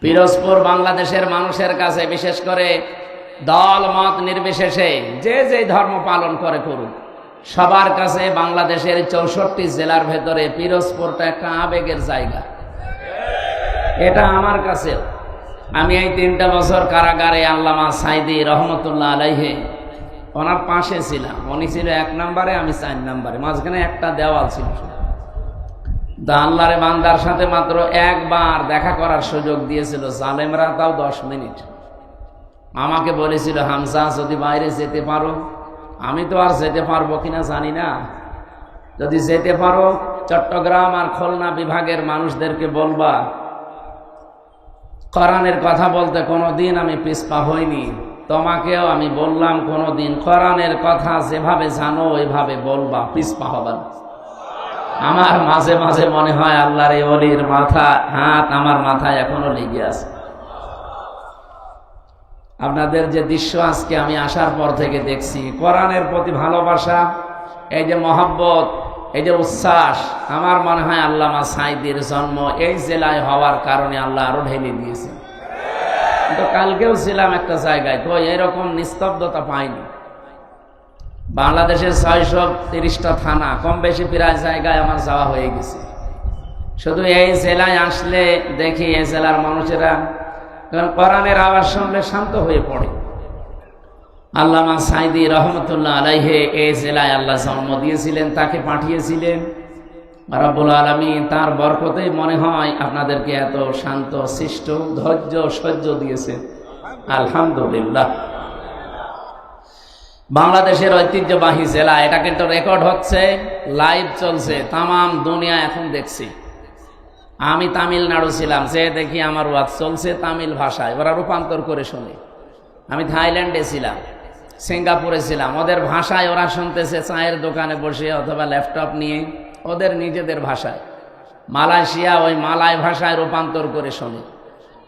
পিরোজপুর বাংলাদেশের মানুষের কাছে, বিশেষ করে দল মত নির্বিশেষে যে যে ধর্ম পালন করে করুক, সবার কাছে বাংলাদেশের 64 জেলার ভেতরে পিরোজপুরটা একটা আবেগের জায়গা। এটা আমার কাছেও। আমি এই 3টা বছর কারাগারে আল্লামা সাইদি রহমতুল্লাহ আলাইহি ওনার পাশে ছিলাম। উনি ছিল 1 নম্বরে, আমি 4 নম্বরে, মাঝখানে একটা দেওয়াল ছিল। আল্লাহরে বান্দার সাথে মাত্র একবার দেখা করার সুযোগ দিয়েছিল জালেমরা, তাও 10 মিনিট। আমাকে বলেছিল, হামজা যদি বাইরে যেতে পারো, আমি তো আর যেতে পারবো কিনা জানি না, যদি যেতে পারো চট্টগ্রাম আর খুলনা বিভাগের মানুষদেরকে বলবা কোরআনের কথা বলতে কোনোদিন আমি পিছপা হইনি। তোমাকেও আমি বললাম, কোনোদিন কোরআনের কথা যেভাবে জানো ওইভাবে বলবা, পিছপা হবা না। আমার মাঝে মাঝে মনে হয় আল্লাহর এই ওলির হাত আমার মাথায় এখনো লেগে আছে। আপনাদের যে দৃশ্য আজকে আমি আসার পর থেকে দেখছি, কোরআনের প্রতি ভালোবাসা, এই যে মহব্বত, এই যে উচ্ছ্বাস, আমার মনে হয় আল্লামা সাইদির জন্ম এই জেলায় হওয়ার কারণে আল্লাহ আরো ঢেলে দিয়েছে। তো কালকেও ছিলাম একটা জায়গায়, তো এরকম নিস্তব্ধতা পাইনি। বাংলাদেশের 630টা থানা, কম বেশি প্রায় জায়গায় আমার যাওয়া হয়ে গেছে। শুধু এই জেলায় আসলে দেখি এই জেলার মানুষেরা কোরআনের আওয়াজ শুনলে শান্ত হয়ে পড়ে। আল্লামা সাইদি রহমতুল্লাহ আলাইহি এই জেলায় আল্লাহ জন্ম দিয়েছিলেন, তাকে পাঠিয়েছিলেন রব্বুল আলামিন। তার বরকতেই মনে হয় আপনাদেরকে এত শান্ত শিষ্ট ধৈর্য সহ্য দিয়েছেন, আলহামদুলিল্লাহ। বাংলাদেশের ঐতিহ্যবাহী জেলা, এটা কিন্তু রেকর্ড হচ্ছে, লাইভ চলছে, তামাম দুনিয়া এখন দেখছি। আমি তামিলনাড়ু ছিলাম, যে দেখি আমার ওয়াজ চলছে তামিল ভাষায়, ওরা রূপান্তর করে শুনে। আমি থাইল্যান্ডে ছিলাম, সিঙ্গাপুরে ছিলাম, ওদের ভাষায় ওরা শুনতেছে, চায়ের দোকানে বসে অথবা ল্যাপটপ নিয়ে ওদের নিজেদের ভাষায়। মালয়েশিয়া ওই মালয় ভাষায় রূপান্তর করে শোনে।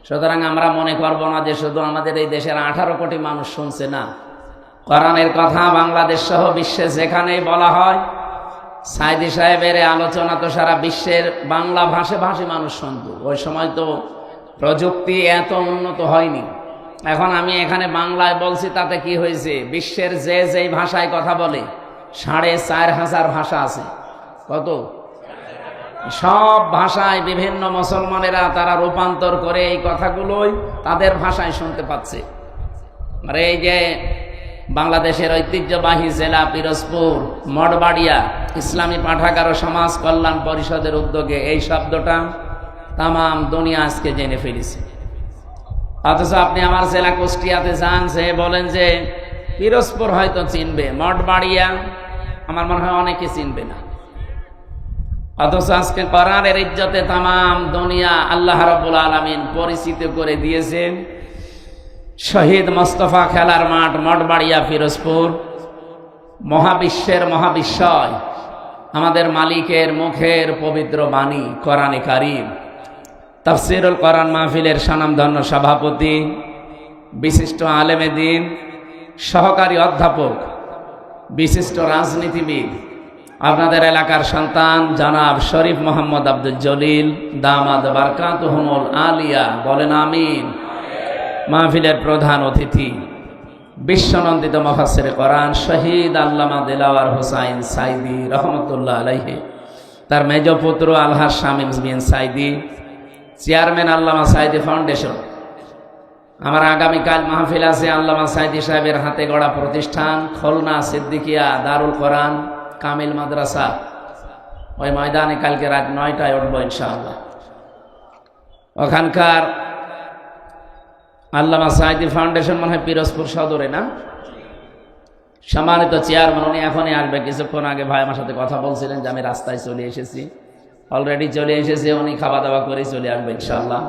সুতরাং আমরা মনে করব না যে শুধু আমাদের এই দেশের 18 কোটি মানুষ শুনছে, না, কোরআনের কথা বাংলাদেশ সহ বিশ্বে যেখানেই বলা হয়, সাইদি সাহেবের আলোচনা তো সারা বিশ্বের বাংলা ভাষী মানুষ শুনত। ওই সময় তো প্রযুক্তি এত উন্নত হয়নি। এখন আমি এখানে বাংলায় বলছি, তাতে কি হয়েছে, বিশ্বের যে যেই ভাষায় কথা বলে 4500 ভাষা আছে। কত? সব ভাষায় বিভিন্ন মুসলমানেরা তারা রূপান্তর করে এই কথাগুলোই তাদের ভাষায় শুনতে পাচ্ছে। আর এই যে বাংলাদেশের ঐতিহ্যবাহী জেলা পিরোজপুর মঠবাড়িয়া ইসলামী পাঠাগার ও সমাজ কল্যাণ পরিষদের উদ্যোগে এই শব্দটা তামাম দুনিয়া আজকে জেনে ফেলেছে। অথচ আপনি আমার জেলা কুষ্টিয়াতে যান, সে বলেন যে পিরোজপুর হয়তো চিনবে, মঠবাড়িয়া আমার মনে হয় অনেকে চিনবে না। অথচ আজকে কোরআনের ইজ্জতে তামাম দুনিয়া আল্লাহ রাব্বুল আলামিন পরিচিত করে দিয়েছেন। শহীদ মোস্তফা খেলার মাঠ মঠবাড়িয়া পিরোজপুর, মহাবিশ্বের মহাবিস্ময়, আমাদের মালিকের মুখের পবিত্র বাণী কোরআনে কারীম। তাফসীরুল কোরআন মাহফিলের স্বনামধন্য সভাপতি, বিশিষ্ট আলেমে দ্বীন, সহকারী অধ্যাপক, বিশিষ্ট রাজনীতিবিদ, আপনাদের এলাকার সন্তান জনাব শরীফ মোহাম্মদ আব্দুল জলিল দামাদ বারকাতুহুমুল আলিয়া, বলেন আমিন। মাহফিলের প্রধান অতিথি, বিশ্বনন্দিত মুফাসসিরে কোরআন শহীদ আল্লামা দিলওয়ার হোসাইন সাইদি রহমতুল্লাহ আলাইহি, তার মেজ পুত্র আলহাজ শামীম বিন সাইদি, চেয়ারম্যান আল্লামা সাইদি ফাউন্ডেশন। আমার আগামীকাল মাহফিল আছে আল্লামা সাইদি সাহেবের হাতে গড়া প্রতিষ্ঠান খুলনা সিদ্দিকিয়া দারুল কোরআন কামিল মাদ্রাসা, ওই ময়দানে কালকে রাত 9টায় উঠবো ইনশাআল্লাহ। ওখানকার আল্লামা সাইদি ফাউন্ডেশন মনে হয় পিরোজপুর সদরে, না? সম্মানিত চেয়ারম্যান, উনি এখনই আসবে। কিছুক্ষণ আগে ভাই আমার সাথে কথা বলছিলেন যে আমি রাস্তায় চলে এসেছি, অলরেডি চলে এসেছে, উনি খাওয়া দাওয়া করে চলে আসবে ইনশাআল্লাহ।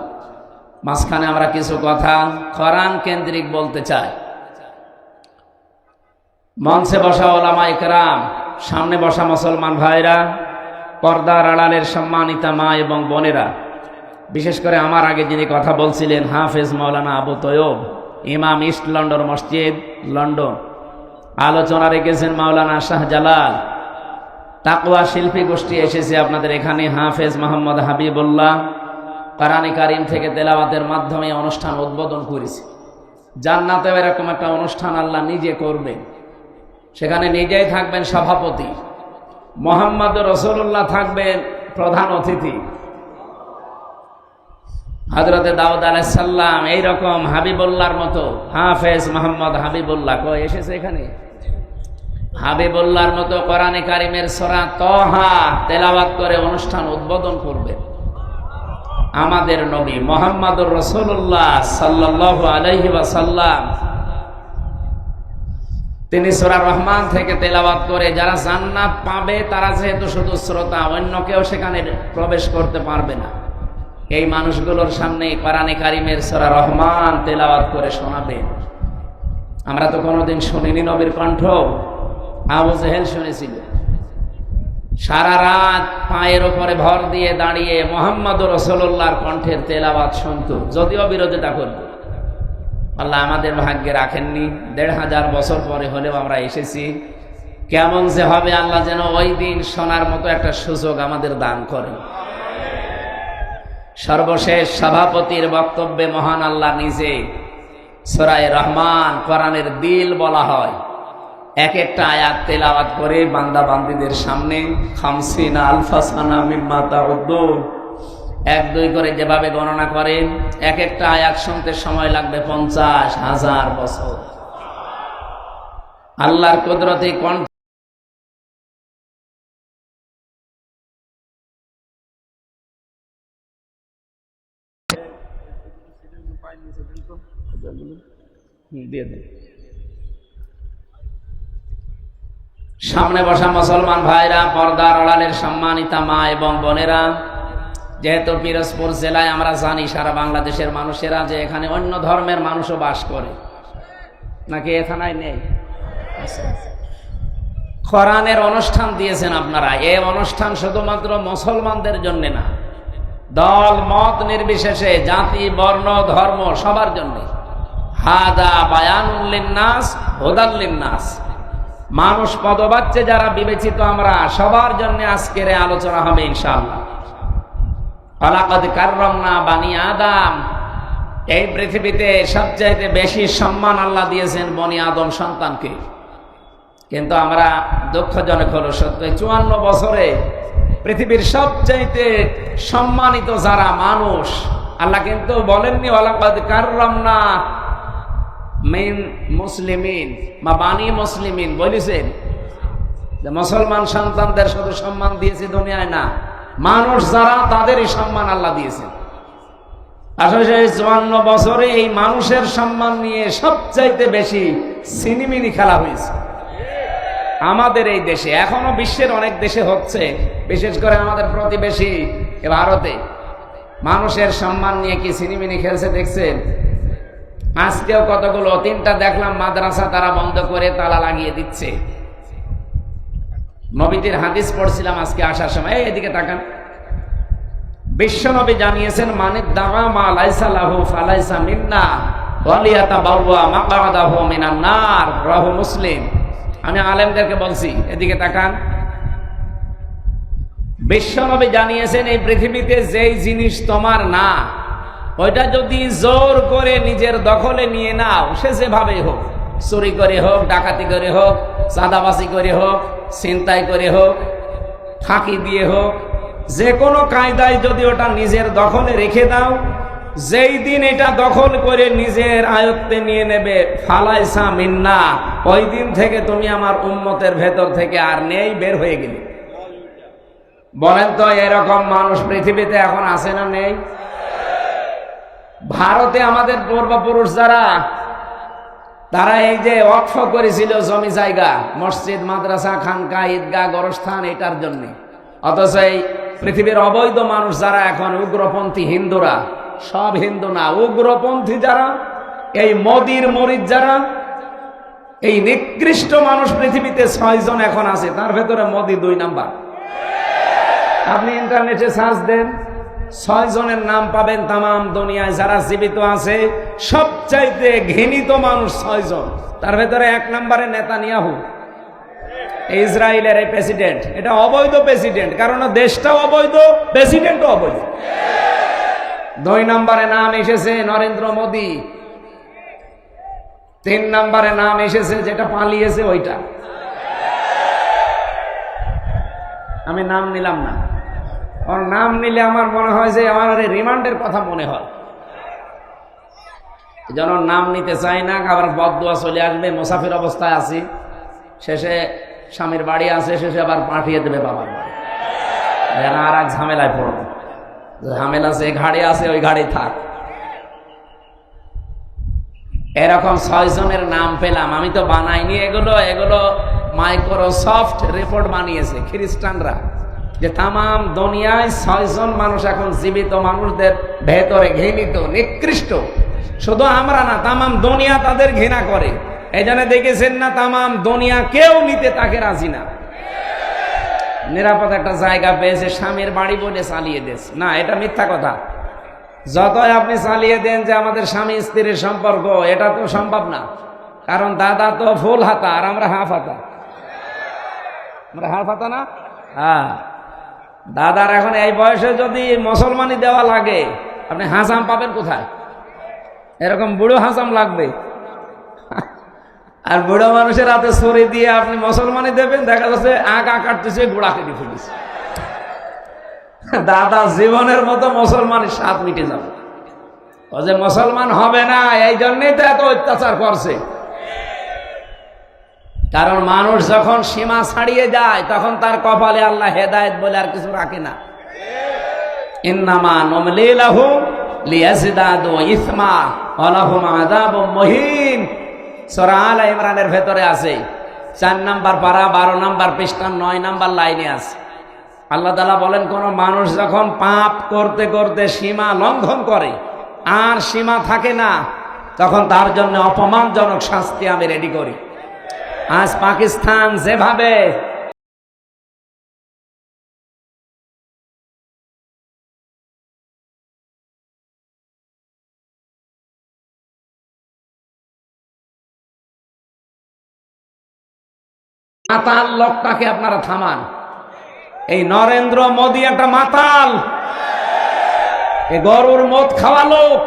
মাঝখানে আমরা কিছু কথা কোরআন কেন্দ্রিক বলতে চাই। মঞ্চে বসা ওলামা ইকরাম, সামনে বসা মুসলমান ভাইরা, পর্দার আড়ালের সম্মানিতা মা এবং বোনেরা, বিশেষ করে আমার আগে যিনি কথা বলছিলেন হাফেজ মাওলানা আবু তৈয়ব, ইমাম ইস্ট লন্ডন মসজিদ লন্ডন, আলোচনা রেখেছেন মাওলানা শাহজালাল, তাকওয়া শিল্পী গোষ্ঠী এসেছে আপনাদের এখানে, হাফেজ মোহাম্মদ হাবিবুল্লাহ, কোরআনে কারীম থেকে তেলাওয়াতের মাধ্যমে অনুষ্ঠান উদ্বোধন করেছি। জান্নাতেও এরকম একটা অনুষ্ঠান আল্লাহ নিজে করবেন, সেখানে নিজেই থাকবেন সভাপতি, মুহাম্মদ রাসূলুল্লাহ থাকবেন প্রধান অতিথি। হযরতে দাউদ আলাইহিস সালাম এইরকম হাবিবুল্লাহর মতো, হাফেজ মোহাম্মদ হাবিবুল্লাহ কই এসেছে এখানে, হাবিবুল্লাহর মতো কোরআনে কারীমের সূরা তাহা তেলাওয়াত করে অনুষ্ঠান উদ্বোধন করবেন আমাদের নবী মুহাম্মদুর রাসূলুল্লাহ সাল্লাল্লাহু আলাইহি ওয়াসাল্লাম। তিনি সূরা রহমান থেকে তেলাওয়াত করে যারা জান্নাত পাবে তারা যেহেতু শুধু শ্রোতা, অন্য কেউ সেখানে প্রবেশ করতে পারবে না, এই মানুষগুলোর সামনে কোরআনে কারীমের সূরা রহমান তেলাওয়াত করে শোনাবেন। আমরা তো কোনোদিন শুনিনি নবীর কণ্ঠ, আবু জেহেল শুনেছিল, সারা রাত পায়ের ওপরে ভর দিয়ে দাঁড়িয়ে মুহাম্মদুর রাসূলুল্লাহর কণ্ঠের তেলাওয়াত শুনতো, যদিও বিরোধিতা করত। আল্লাহ আমাদের ভাগ্যে রাখেননি, ১৫০০ বছর পরে হলেও আমরা এসেছি। কেমন যে হবে আল্লাহ যেন ওই দিন শোনার মতো একটা সুযোগ আমাদের দান করেন। সর্বশেষ সভাপতির বক্তব্যে মহান আল্লাহ নিজে সূরা রহমান কোরআনের দিল বলা হয়, এক একটা আয়াত তেলাওয়াত করে বান্দা বান্দীদের সামনে ৫০ আলফা সানা মিম্মা তাউদ্দুন, ১-২ করে যেভাবে গণনা করেন, এক একটা আয়াত শুনতে সময় লাগবে ৫০,০০০ বছর। আল্লাহর কুদরতি কণ্ঠ দিয়ে দেন। সামনে বসা মুসলমান ভাইরা, পর্দার আড়ালের সম্মানিতা মা এবং বোনেরা, যেহেতু পিরোজপুর জেলায় আমরা জানি সারা বাংলাদেশের মানুষেরা যে এখানে অন্য ধর্মের মানুষও বাস করে, নাকি এখানে নেই? কোরআনের অনুষ্ঠান দিয়েছেন আপনারা, এই অনুষ্ঠান শুধুমাত্র মুসলমানদের জন্য না, দল মত নির্বিশেষে, জাতি বর্ণ ধর্ম সবার জন্য। হাদা বায়ানুল লিন্নাস হুদাল লিন্নাস, মানুষ পদবাচ্যে যারা বিবেচিত আমরা সবার জন্য আজকের আলোচনা হবে ইনশাআল্লাহ। ওয়ালাকাদ কাররামনা বানি আদম, এই পৃথিবীতে সবচাইতে বেশি সম্মান আল্লাহ দিয়েছেন বনি আদম সন্তানকে। কিন্তু আমরা দুঃখজনক হলো সত্য, ৫৪ বছরে পৃথিবীর সবচাইতে সম্মানিত যারা মানুষ, আল্লাহ কিন্তু বলেননি ওয়ালাকাদ কাররামনা মিন মুসলিমিন বা বানি মুসলিমিন, বলেছেন যে মুসলমান সন্তানদের শুধু সম্মান দিয়েছে দুনিয়ায় না, মানুষ যারা তাদেরই সম্মান আল্লাহ দিয়েছেন। আসলে ৫৪ বছরে এই মানুষের সম্মান নিয়ে সবচাইতে বেশি সিনেমিনি খেলা হয়েছে আমাদের এই দেশে। এখনো বিশ্বের অনেক দেশে হচ্ছে, বিশেষ করে আমাদের প্রতিবেশী ভারতে মানুষের সম্মান নিয়ে কি সিনেমিনি খেলছে দেখছেন? আজকেও কতগুলো, ৩টা দেখলাম মাদ্রাসা তারা বন্ধ করে তালা লাগিয়ে দিচ্ছে। নবীজির হাদিস পড়ছিলাম আজকে আসার সময়, এদিকে তাকান। বিশ্বনবী জানিয়েছেন, মানে দাওয়া মা লাইসা লাহু ফালাইসা মিন্না ওয়ালিয়াতাবাওয়া মাকআদাহু মিনান নার, রাহু মুসলিম। আমি আলেমদেরকে বলছি, এদিকে তাকান। বিশ্বনবী জানিয়েছেন, এই পৃথিবীতে যেই জিনিস তোমার না, ওইটা যদি জোর করে নিজের দখলে নিয়ে নাও, সে যেভাবে হোক, চুরি করে হোক, ডাকাতি করে হোক, চাঁদাবাজি করে হোক, ছিনতাই করে হোক, ফাঁকি দিয়ে হোক, যে কোনো কায়দায় যদি ওটা নিজের দখলে রেখে দাও, যেই দিন এটা দখল করে নিজের আয়ত্তে নিয়ে নেবে, ফালাইসা মিন্না, ওই দিন থেকে তুমি আমার উম্মতের ভেতর থেকে আর নেই, বের হয়ে গেলে। বলেন তো এরকম মানুষ পৃথিবীতে এখন আছে না নেই? ভারতে আমাদের পূর্বপুরুষ যারা, তারা এই যে ওয়াকফ করেছিল জমি জায়গা, মসজিদ মাদ্রাসা খানকা ঈদগাহ গোরস্থান, এটার জন্য। অথচ এই পৃথিবীর অবৈধ মানুষ যারা এখন উগ্রপন্থী হিন্দুরা, সব হিন্দু না, উগ্রপন্থী যারা, এই মোদির মরিদ যারা, এই নিকৃষ্ট মানুষ পৃথিবীতে ৬ জন এখন আছে, তার ভেতরে মোদি ২ নাম্বার। আপনি ইন্টারনেটে সার্চ দেন, ৬ জনের নাম পাবেন তামাম দুনিয়ায় যারা জীবিত আছে, সবচাইতে ঘৃণিত মানুষ ৬ জন। তার ভেতরে ১ নম্বরে নেতানিয়াহু, ইসরায়েলের এই প্রেসিডেন্ট। এটা অবৈধ প্রেসিডেন্ট, কারণ দেশটাও অবৈধ, প্রেসিডেন্টও অবৈধ। 2 নম্বরে নাম এসেছে নরেন্দ্র মোদী। 3 নম্বরে নাম এসেছে যেটা পালিয়েছে ওইটা। আমি নাম নিলাম না, ওর নাম নিলে আমার মনে হয় যে আমার রিমান্ডের কথা মনে হয়, যেন নাম নিতে চাই না। আবার বদদুয়া চলে আসবে, মুসাফির অবস্থায় আছি, শেষে স্বামীর বাড়ি আছে, শেষে আবার পাঠিয়ে দেবে বাবার বাড়ি, যেন আর এক ঝামেলায় পড়বে। ঝামেলা যে ঘাড়ে আছে ওই ঘাড়ে থাক। এরকম 6 জনের নাম পেলাম, আমি তো বানাইনি এগুলো, এগুলো মাইক্রোসফট রিপোর্ট বানিয়েছে খ্রিস্টানরা, যে তামাম দুনিয়ায় 6 জন মানুষ এখন জীবিত মানুষদের ভেতরে ঘৃণিত, নিকৃষ্ট। শুধু আমরা না, তামাম দুনিয়া তাদের ঘৃণা করে। এই জন্য দেখেছেন না, তামাম দুনিয়া কেউ নিতে তাকে রাজি না। নিরাপদ একটা জায়গা পেয়েছে, স্বামীর বাড়ি বলে চালিয়ে দিয়েছে। না, এটা মিথ্যা কথা। যতই আপনি চালিয়ে দেন যে আমাদের স্বামী স্ত্রীর সম্পর্ক, এটা তো সম্ভব না। কারণ দাদা তো ফুল হাতা আর আমরা হাফ হাতা। আমরা হাফ হাতা না? হ্যাঁ, দাদার এখন এই বয়সে যদি মুসলমানি দেওয়া লাগে, আপনি হাসাম পাবেন কোথায়? এরকম বুড়ো হাসাম লাগবে। আর বুড়ো মানুষের হাতে ছুরি দিয়ে আপনি মুসলমানি দেবেন, দেখা যাচ্ছে আগা কাটতেছে, গোড়া কেটে ফেলেছে। দাদা জীবনের মতো মুসলমানের স্বাদ মিটে যাবে। ও যে মুসলমান হবে না, এই জন্যই তো এত অত্যাচার করছে। কারণ মানুষ যখন সীমা ছাড়িয়ে যায়, তখন তার কপালে আল্লাহ হেদায়েত বলে আর কিছু রাখে না। ইন্নামা নুমলি লাহুম লিয়াজদাদু ইসমা ওয়া লাহুম আযাবুম মুহিন। সূরা আলে ইমরানের ভেতরে আছে, 4 নম্বর পারা 12 নম্বর পৃষ্ঠা 9 নম্বর লাইনে আছে। আল্লাহ তাআলা বলেন, কোন মানুষ যখন পাপ করতে করতে সীমা লঙ্ঘন করে আর সীমা থাকে না, তখন তার জন্য অপমানজনক শাস্তি আমি রেডি করি। আজ পাকিস্তান যেভাবে মাতাল লোকটাকে আপনারা থামান। এই নরেন্দ্র মোদী একটা মাতাল, এই গরুর মদ খাওয়া লোক।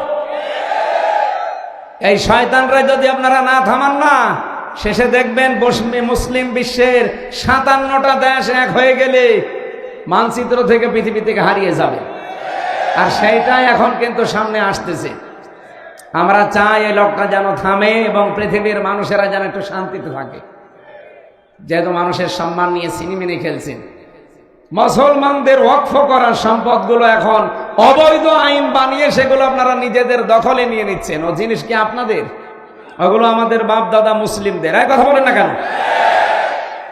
এই শয়তানরা যদি আপনারা না থামান না, শেষে দেখবেন মুসলিম বিশ্বের 57টা দেশ এক হয়ে গেলে মানচিত্র থেকে পৃথিবী থেকে হারিয়ে যাবে। আর সেইটাই এখন কিন্তু সামনে আসতেছে। আমরা চাই এই লোকটা যেন থামে এবং পৃথিবীর মানুষেরা যেন একটু শান্তিতে থাকে। যেহেতু মানুষের সম্মান নিয়ে সিনেমিনে খেলছেন, মুসলমানদের ওয়াকফ করার সম্পদগুলো এখন অবৈধ আইন বানিয়ে সেগুলো আপনারা নিজেদের দখলে নিয়ে নিচ্ছেন। ও জিনিস কি আপনাদের? ওগুলো আমাদের বাপ দাদা মুসলিমদের। এই কথা বলেন না কেন?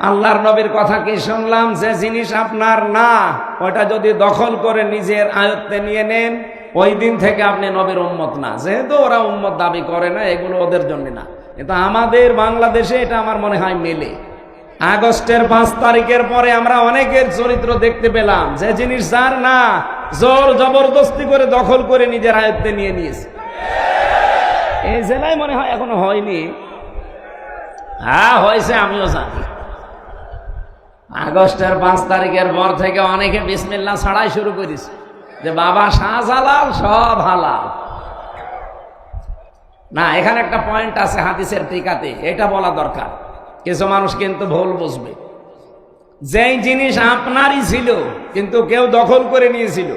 আল্লাহর নবীর কথা কি শুনলাম, যে জিনিস আপনার না, ওটা যদি দখল করে নিজের আয়ত্তে নিয়ে নেন, ওই দিন থেকে আপনি নবীর উম্মত না। যেহেতু ওরা উম্মত দাবি করে না, এগুলো ওদের জন্য না। কিন্তু আমাদের বাংলাদেশে এটা আমার মনে হয় মেলে। আগস্টের 5 তারিখের পরে আমরা অনেকের চরিত্র দেখতে পেলাম, যে জিনিস যার না, জোর জবরদস্তি করে দখল করে নিজের আয়ত্তে নিয়ে নিয়েছে। এই জেলায় মনে হয় এখনো হয়নি। হ্যাঁ হয়েছে, আমিও জানি। আগস্টের 5 তারিখের পর থেকে অনেকে বিসমিল্লাহ ছাড়াই শুরু করেছে, যে বাবা শাহজালাল সব হালাল। না, এখানে একটা পয়েন্ট আছে হাদিসের টিকাতে, এটা বলা দরকার। কিছু মানুষ কিন্তু ভুল বুঝবে। যেই জিনিস আপনারই ছিল কিন্তু কেউ দখল করে নিয়েছিল,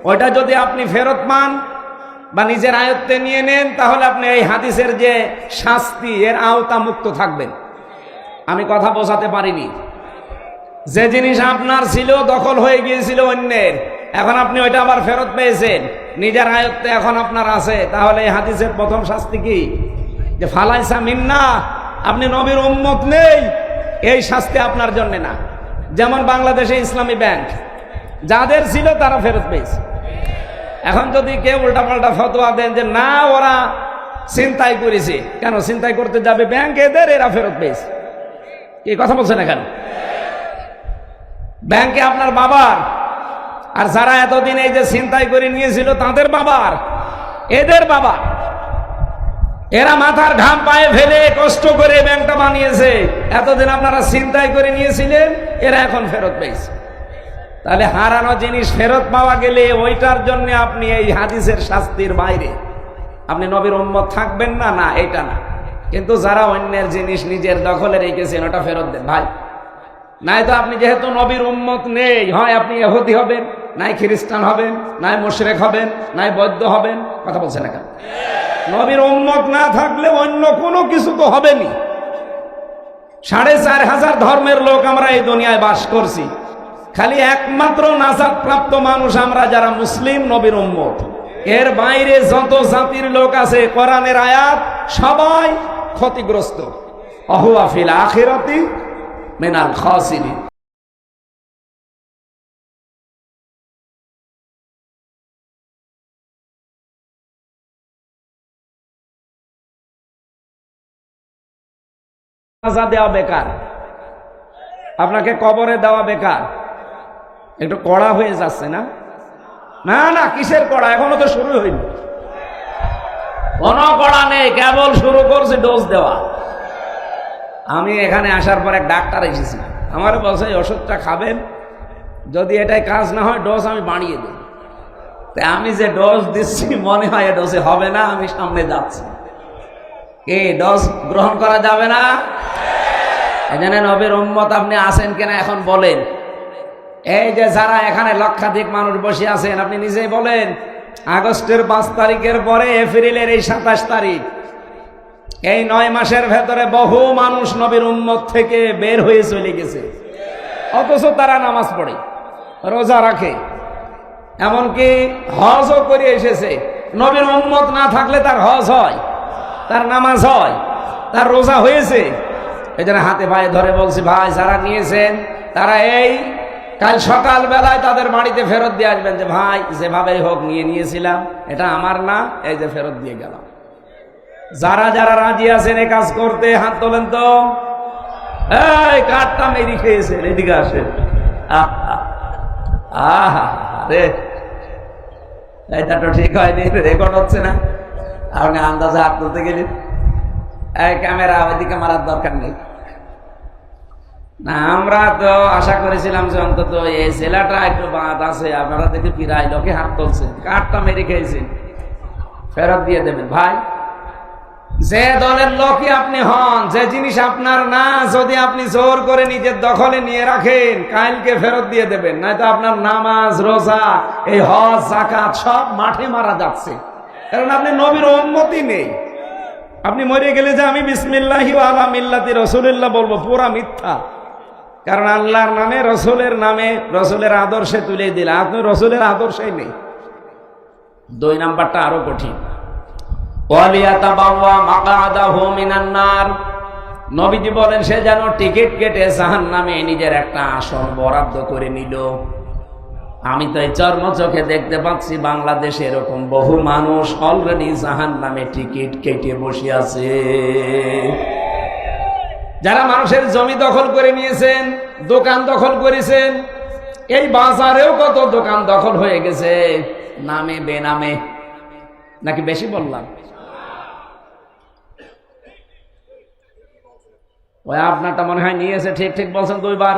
ওইটা যদি আপনি ফেরত পান বা নিজের আয়ত্তে নিয়ে নেন, তাহলে আপনি এই হাদিসের যে শাস্তি, এর আওতা মুক্ত থাকবেন। আমি কথা বোঝাতে পারিনি। যে জিনিস আপনার ছিল, দখল হয়ে গিয়েছিল অন্যের, এখন আপনি ওইটা আবার ফেরত পেয়েছেন, নিজের আয়ত্তে এখন আপনার আছে, তাহলে এই হাদিসের প্রথম শাস্তি কি? যে ফালাইসা মিন্না, আপনি নবীর উম্মত নেই, এই শাস্তি আপনার জন্য না। যেমন বাংলাদেশে ইসলামী ব্যাংক যাদের ছিল তারা ফেরত পেয়েছে। এখন যদি কেউ উল্টাপাল্টা ফতোয়া দেন যে না ওরা ছিনতাই করেছে, কেন ছিনতাই করতে যাবে ব্যাংক এদের, এরা ফেরত পেয়েছে? এই কথা বলছেন না কেন? ব্যাংকে আপনার বাবার, আর যারা এতদিন এই যে ছিনতাই করে নিয়েছিল তাদের বাবার, এদের বাবা, এরা মাথার ঘাম পায়ে ফেলে কষ্ট করে ব্যাংকটা বানিয়েছে। এতদিন আপনারা ছিনতাই করে নিয়েছিলেন, এরা এখন ফেরত পেয়েছে। তাহলে হারানো জিনিস ফেরত পাওয়া গেলে ওইটার জন্য আপনি এই হাদিসের শাস্তির বাইরে আপনি নবীর উম্মত থাকবেন না, না এটা না। কিন্তু যারা অন্যের জিনিস নিজের দখলে রেখেছেন ওটা ফেরত দেন ভাই। নাই তো আপনি যেহেতু নবীর উম্মত নেই, হয় আপনি ইহুদি হবেন, নাই খ্রিস্টান হবেন, নাই মুশরিক হবেন, নাই বৌদ্ধ হবেন। কথা বলছেন না কেন? নবীর উম্মত না থাকলে অন্য কোনো কিছু তো হবেনি। 4500 ধর্মের লোক আমরা এই দুনিয়ায় বাস করছি, খালি একমাত্র নাজাত প্রাপ্ত মানুষ আমরা যারা মুসলিম নবীর উম্মত। এর বাইরে যত জাতির লোক আছে কোরআনের আয়াত সবাই ক্ষতিগ্রস্ত। অহুয়া ফিল আখিরাতি মিনাল খাসিরিন। দেওয়া বেকার, আপনাকে কবরে দেওয়া বেকার। একটু কড়া হয়ে যাচ্ছে না? না না, কিসের কড়া? এখনো তো শুরু হয়নি। কোনো কড়া নেই, কেবল শুরু করছে ডোজ দেওয়া। আমি এখানে আসার পর এক ডাক্তার এসেছি, আমার বলছে এই ওষুধটা খাবেন, যদি এটাই কাজ না হয় ডোজ আমি বাড়িয়ে দেব। আমি যে ডোজ দিচ্ছি মনে হয় এই ডোজে হবে না, আমি সামনে যাচ্ছি। এই ডোজ গ্রহণ করা যাবে না। এখানে নবীর উম্মত আপনি আছেন কিনা এখন বলেন। এই যে যারা এখানে লক্ষাধিক মানুষ বসে আছেন, আপনি নিজেই বলেন, আগস্টের 5 তারিখের পরে এপ্রিলের এই 27 তারিখ, এই 9 মাসের ভেতরে বহু মানুষ নবীর উম্মত থেকে বের হয়ে চলে গেছে। অথচ তারা নামাজ পড়ে, রোজা রাখে, এমনকি হজও করে এসেছে। নবীর উম্মত না থাকলে তার হজ হয়, তার নামাজ হয়, তার রোজা হয়েছে। এই জন্য হাতে পায়ে ধরে বলছি, ভাই যারা নিয়েছেন তারা এই কাল সকাল বেলায় তাদের বাড়িতে ফেরত দিয়ে আসবেন, যে ভাই যেভাবেই হোক নিয়েছিলাম, এটা আমার না, এই যে ফেরত দিয়ে গেলাম। যারা যারা রাজি আছেন এই কাজ করতে হাত তোলেন তো। এই কাঠটা মেরি খেয়েছেন, এদিকে আসেন। রে এটা তো ঠিক হয়নি, রেকর্ড হচ্ছে না। আপনি আন্দাজে হাত তুলতে গেলেন। এই ক্যামেরা ওইদিকে মারার দরকার নেই না। আমরা তো আশা করেছিলাম যে অন্তত এই জেলাটা একটু বাদ আছে, আপনারা দেখে ফিরাই লোকে হাত তুলছেন, কাঠটা মেরে খেয়েছেন, ফেরত দিয়ে দেবেন। ভাই যে দলের লোকই আপনি হন, যে জিনিস আপনার না, যদি আপনি জোর করে নিজের দখলে নিয়ে রাখেন, কালকে ফেরত দিয়ে দেবেন। নয়তো আপনার নামাজ, রোজা, এই হজ, যাকাত সব মাঠে মারা যাচ্ছে, কারণ আপনি নবীর উম্মতই নেই। আপনি মরে গেলে যে আমি বিসমিল্লাহি ওয়া আলা মিল্লাতি রাসূলিল্লাহ বলবো, পুরা মিথ্যা। কারণ আল্লাহর নামে, রসুলের নামে, রসুলের আদর্শে তুলে দিলে আপনি রসুলের আদর্শেই নেই। 2 নাম্বারটা আরো কঠিন। নবীজি বলেন সে যেন টিকিট কেটে জাহান্নামে নিজের একটা আসন বরাদ্দ করে নিল। আমি তো এই চর্ম চোখে দেখতে পাচ্ছি বাংলাদেশে এরকম বহু মানুষ অলরেডি জাহান্নামে টিকিট কেটে বসে আছে। যারা মানুষের জমি দখল করে নিয়েছেন, দোকান দখল করেছেন, এই বাজারেও কত দোকান দখল হয়ে গেছে, নামে বেনামে। নাকি বেশি বললাম? ওই আপনারটা মনে হয় নিয়েছে, ঠিক ঠিক বলছেন 2 বার।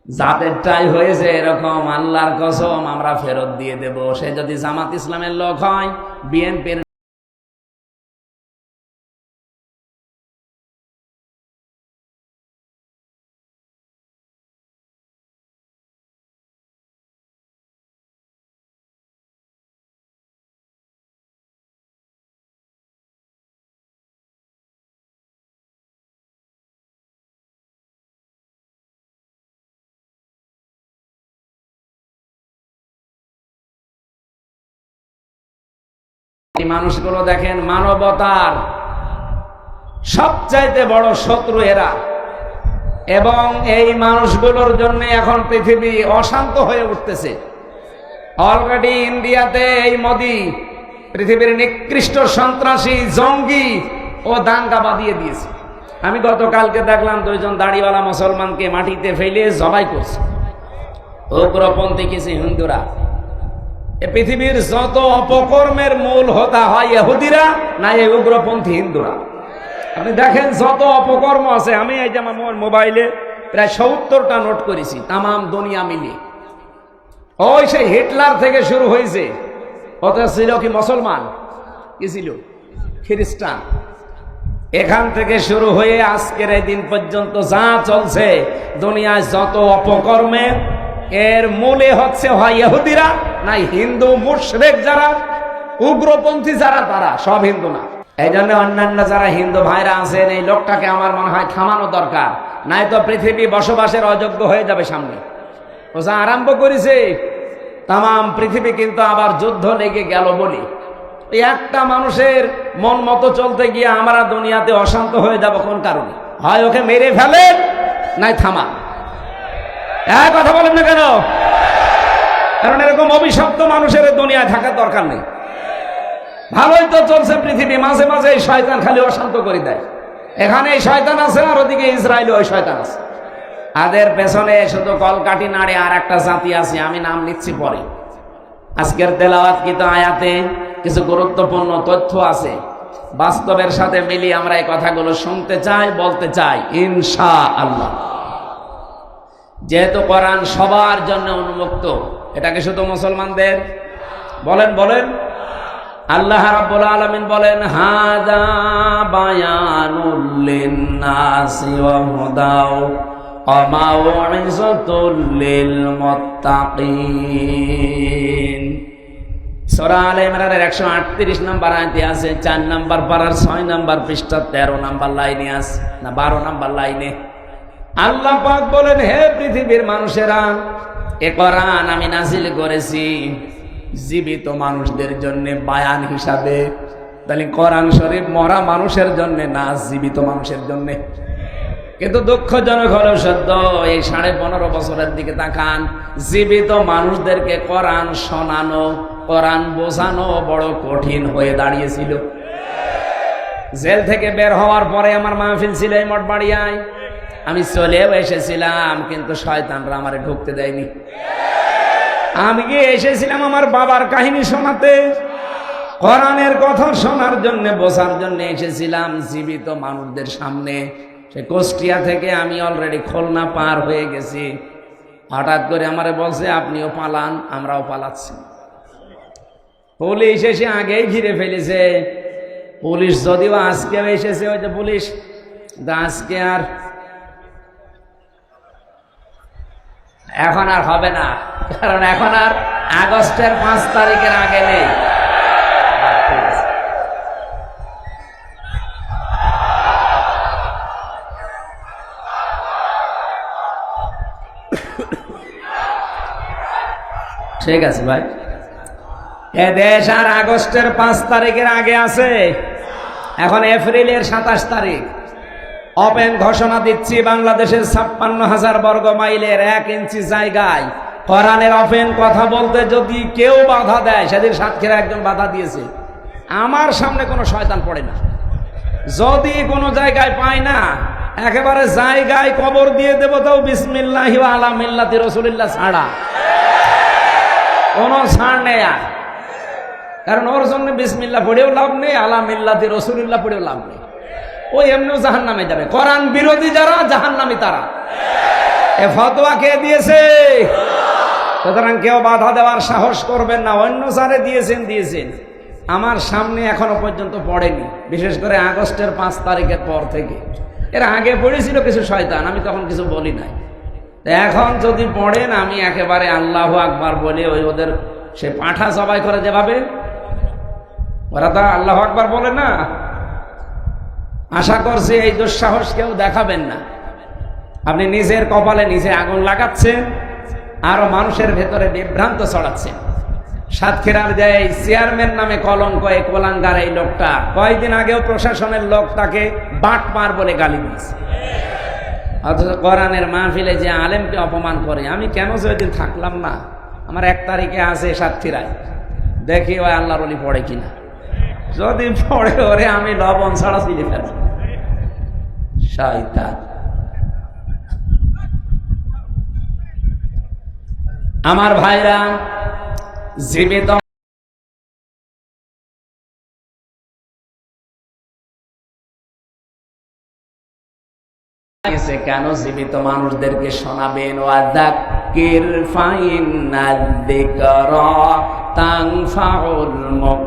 যাদেরটাই হয়েছে এরকম, আল্লাহর কসম আমরা ফেরত দিয়ে দেব। সে যদি জামাত ইসলামের লোক হয়, বিএনপির মানুষগুলো দেখেন, মানবতার সবচাইতে বড় শত্রু এরা। এবং এই মানুষগুলোর জন্য এখন পৃথিবী অশান্ত হয়ে উঠতেছে। অলরেডি ইন্ডিয়াতে এই মোদি পৃথিবীর নিকৃষ্ট সন্ত্রাসী, জঙ্গি ও দাঙ্গা বাঁধিয়ে দিয়েছে। আমি গতকালকে দেখলাম 2 জন দাড়িওয়ালা মুসলমানকে মাটিতে ফেলে জবাই করছে উগ্রপন্থী কিছু হিন্দুরা। এ পৃথিবীর যত অপকর্মের মূল হোতা হয় ইহুদিরা, না এই উগ্রপন্থী হিন্দুরা। আপনি দেখেন যত অপকর্ম আছে। আমি এই যে আমার মোবাইলে প্রায় 70টা নোট করেছি তামাম দুনিয়া মিলিয়ে। ওই সেই হিটলার থেকে শুরু হয়েছে, ওটা ছিল কি মুসলমান, কি ছিল খ্রিস্টান, এখান থেকে শুরু হয়ে আজকের এই দিন পর্যন্ত যা চলছে দুনিয়ায় যত অপকর্মে, এর মূলে হচ্ছে হয় ইহুদিরা নাই হিন্দু মুশরিক যারা উগ্রপন্থী যারা, তারা সব হিন্দু না। এই জন্য অন্যান্য যারা হিন্দু ভাইরা আছেন, এই লোকটাকে আমার মনে হয় থামানো দরকার, নাই তো পৃথিবী বসবাসের অযোগ্য হয়ে যাবে সামনে। ও যা আরম্ভ করেছে তাম পৃথিবী কিন্তু আবার যুদ্ধ লেগে গেল বলি, এই একটা মানুষের মন মতো চলতে গিয়ে আমরা দুনিয়াতে অশান্ত হয়ে যাব কোন কারণে? হয় ওকে মেরে ফেলে নাই থামা। এক কথা বলেন না কেন? কারণ এরকম অভিশপ্ত মানুষের দুনিয়ায় থাকার দরকার নেই। ভালোই তো চলছে পৃথিবী, মাঝে মাঝে এই শয়তান খালি অশান্ত করে দেয়। এখানে এই শয়তান আছে আর ওদিকে ইসরায়েলে ওই শয়তান আছে। তাদের পেছনে শুধু কলকাঠি নাড়ে আর একটা জাতি আছে, আমি নাম নিচ্ছি পরে। আজকের তেলাওয়াত কিন্তু আয়াতে কিছু গুরুত্বপূর্ণ তথ্য আছে, বাস্তবের সাথে মিলিয়ে আমরা এই কথাগুলো শুনতে চাই, বলতে চাই ইনশাআল্লাহ। যেহেতু কোরআন সবার জন্য উন্মুক্ত, এটাকে শুধু মুসলমানদের বলেন বলেন আল্লাহ রাব্বুল আলামিন বলেন হাদা বায়ানুল লিন্নাসি ওয়া হুদাও ওয়া মাউইযাতুল লিল মুত্তাকিন। সূরা আলে ইমরানের 138 নম্বর আয়াতে আছে, 4 নম্বর পারার 6 নম্বর পৃষ্ঠা 13 নম্বর লাইনে আছে, না 12 নম্বর লাইনে আল্লাহ পাক বলেন, হে পৃথিবীর মানুষেরা, এ কোরআন আমি নাজিল করেছি জীবিত মানুষদের জন্য বায়ান হিসাবে। তাহলে কোরআন শরীফ মরা মানুষের জন্য না, জীবিত মানুষের জন্য। কিন্তু দুঃখজনক হলো সত্য, এই 15.5 বছরের দিকে তাকান, জীবিত মানুষদেরকে কোরআন শোনানো, কোরআন বোঝানো বড় কঠিন হয়ে দাঁড়িয়েছিল। জেল থেকে বের হওয়ার পরে আমার মাহফিল ছিল এই মঠবাড়িয়ায়, আমি চলেও এসেছিলাম, কিন্তু শয়তানরা আমারে ঢুকতে দেয়নি। আমি গিয়ে এসেছিলাম আমার বাবার কাহিনী শোনাতে, কোরআনের কথা শোনার জন্য, বোঝার জন্য এসেছিলাম জীবিত মানুষদের সামনে। সে কুষ্টিয়া থেকে আমি অলরেডি খুলনা পার হয়ে গেছি। হঠাৎ করে আমারে বলছে আপনিও পালান, আমরাও পালাচ্ছি। পুলিশ এসে আগেই ঘিরে ফেলেছে। পুলিশ যদিও আজকেও এসেছে, ওই যে পুলিশ, আজকে আর এখন আর হবে না, কারণ এখন আর আগস্টের 5 তারিখের আগে নেই। ঠিক আছে ভাই, এ দেশ আর আগস্টের 5 তারিখের আগে আছে। এখন এপ্রিলের 27 তারিখ। ওপেন ঘোষণা দিচ্ছি, বাংলাদেশের 56,000 বর্গ মাইলের 1 ইঞ্চি জায়গায় কোরআনের ওপেন কথা বলতে যদি কেউ বাধা দেয়, সেদিন সাতক্ষীরা একজন বাধা দিয়েছে, আমার সামনে কোনো শয়তান পড়ে না। যদি কোনো জায়গায় পায় না, একেবারে জায়গায় কবর দিয়ে দেব, তাও বিসমিল্লাহি ওয়া আলা মিল্লাতি রাসূলিল্লাহ ছাড়া কোনো ছাড় নেই। আর কারণ ওর জন্য বিসমিল্লাহ পড়েও লাভ নেই, আলা মিল্লাতি রাসূলিল্লাহ পড়েও লাভ নেই। ওই এমনিও জাহান্নামে যাবে। কোরআন বিরোধী যারা জাহান্নামী তারা। এ ফতোয়া কে দিয়েছে? সুতরাং কেউ বাধা দেওয়ার সাহস করবেন না। অন্য যারা দিয়েছেন, আমার সামনে এখনো পর্যন্ত পড়েনি, বিশেষ করে আগস্টের 5 তারিখের পর থেকে। এর আগে পড়েছিল কিছু শয়তান, আমি তখন কিছু বলি নাই। এখন যদি পড়েন, আমি একেবারে আল্লাহু আকবার বলে ওই ওদের সে পাঁঠা জবাই করে যেভাবে, ওরা তো আল্লাহু আকবার বলে না। আশা করছি এই দুঃসাহস কেউ দেখাবেন না। আপনি নিজের কপালে নিজে আগুন লাগাচ্ছেন, আরো মানুষের ভেতরে বিভ্রান্ত ছড়াচ্ছেন। সাতক্ষীরার যে চেয়ারম্যান নামে কলঙ্ক, এই কোলাঙ্গার এই লোকটা কয়েকদিন আগেও প্রশাসনের লোক তাকে বাটপার বলে গালি দিয়েছে। অথচ কোরআনের মাহফিলে যে আলেমকে অপমান করে, আমি কেন যে ওই দিন থাকলাম না। আমার 1 তারিখে আছে সাতক্ষীরায়, দেখি ওই আল্লাহর ওলি পড়ে কিনা। যদি পড়ে, ওরে আমি লবণ ছাড়া ছিলে ফেলব। শয়তান। আমার ভাইরা, জীবিত কেন জীবিত মানুষদেরকে শোনাবেন, ওয়াযাক্কির ফাইন্নায-যিকরা তানফাউল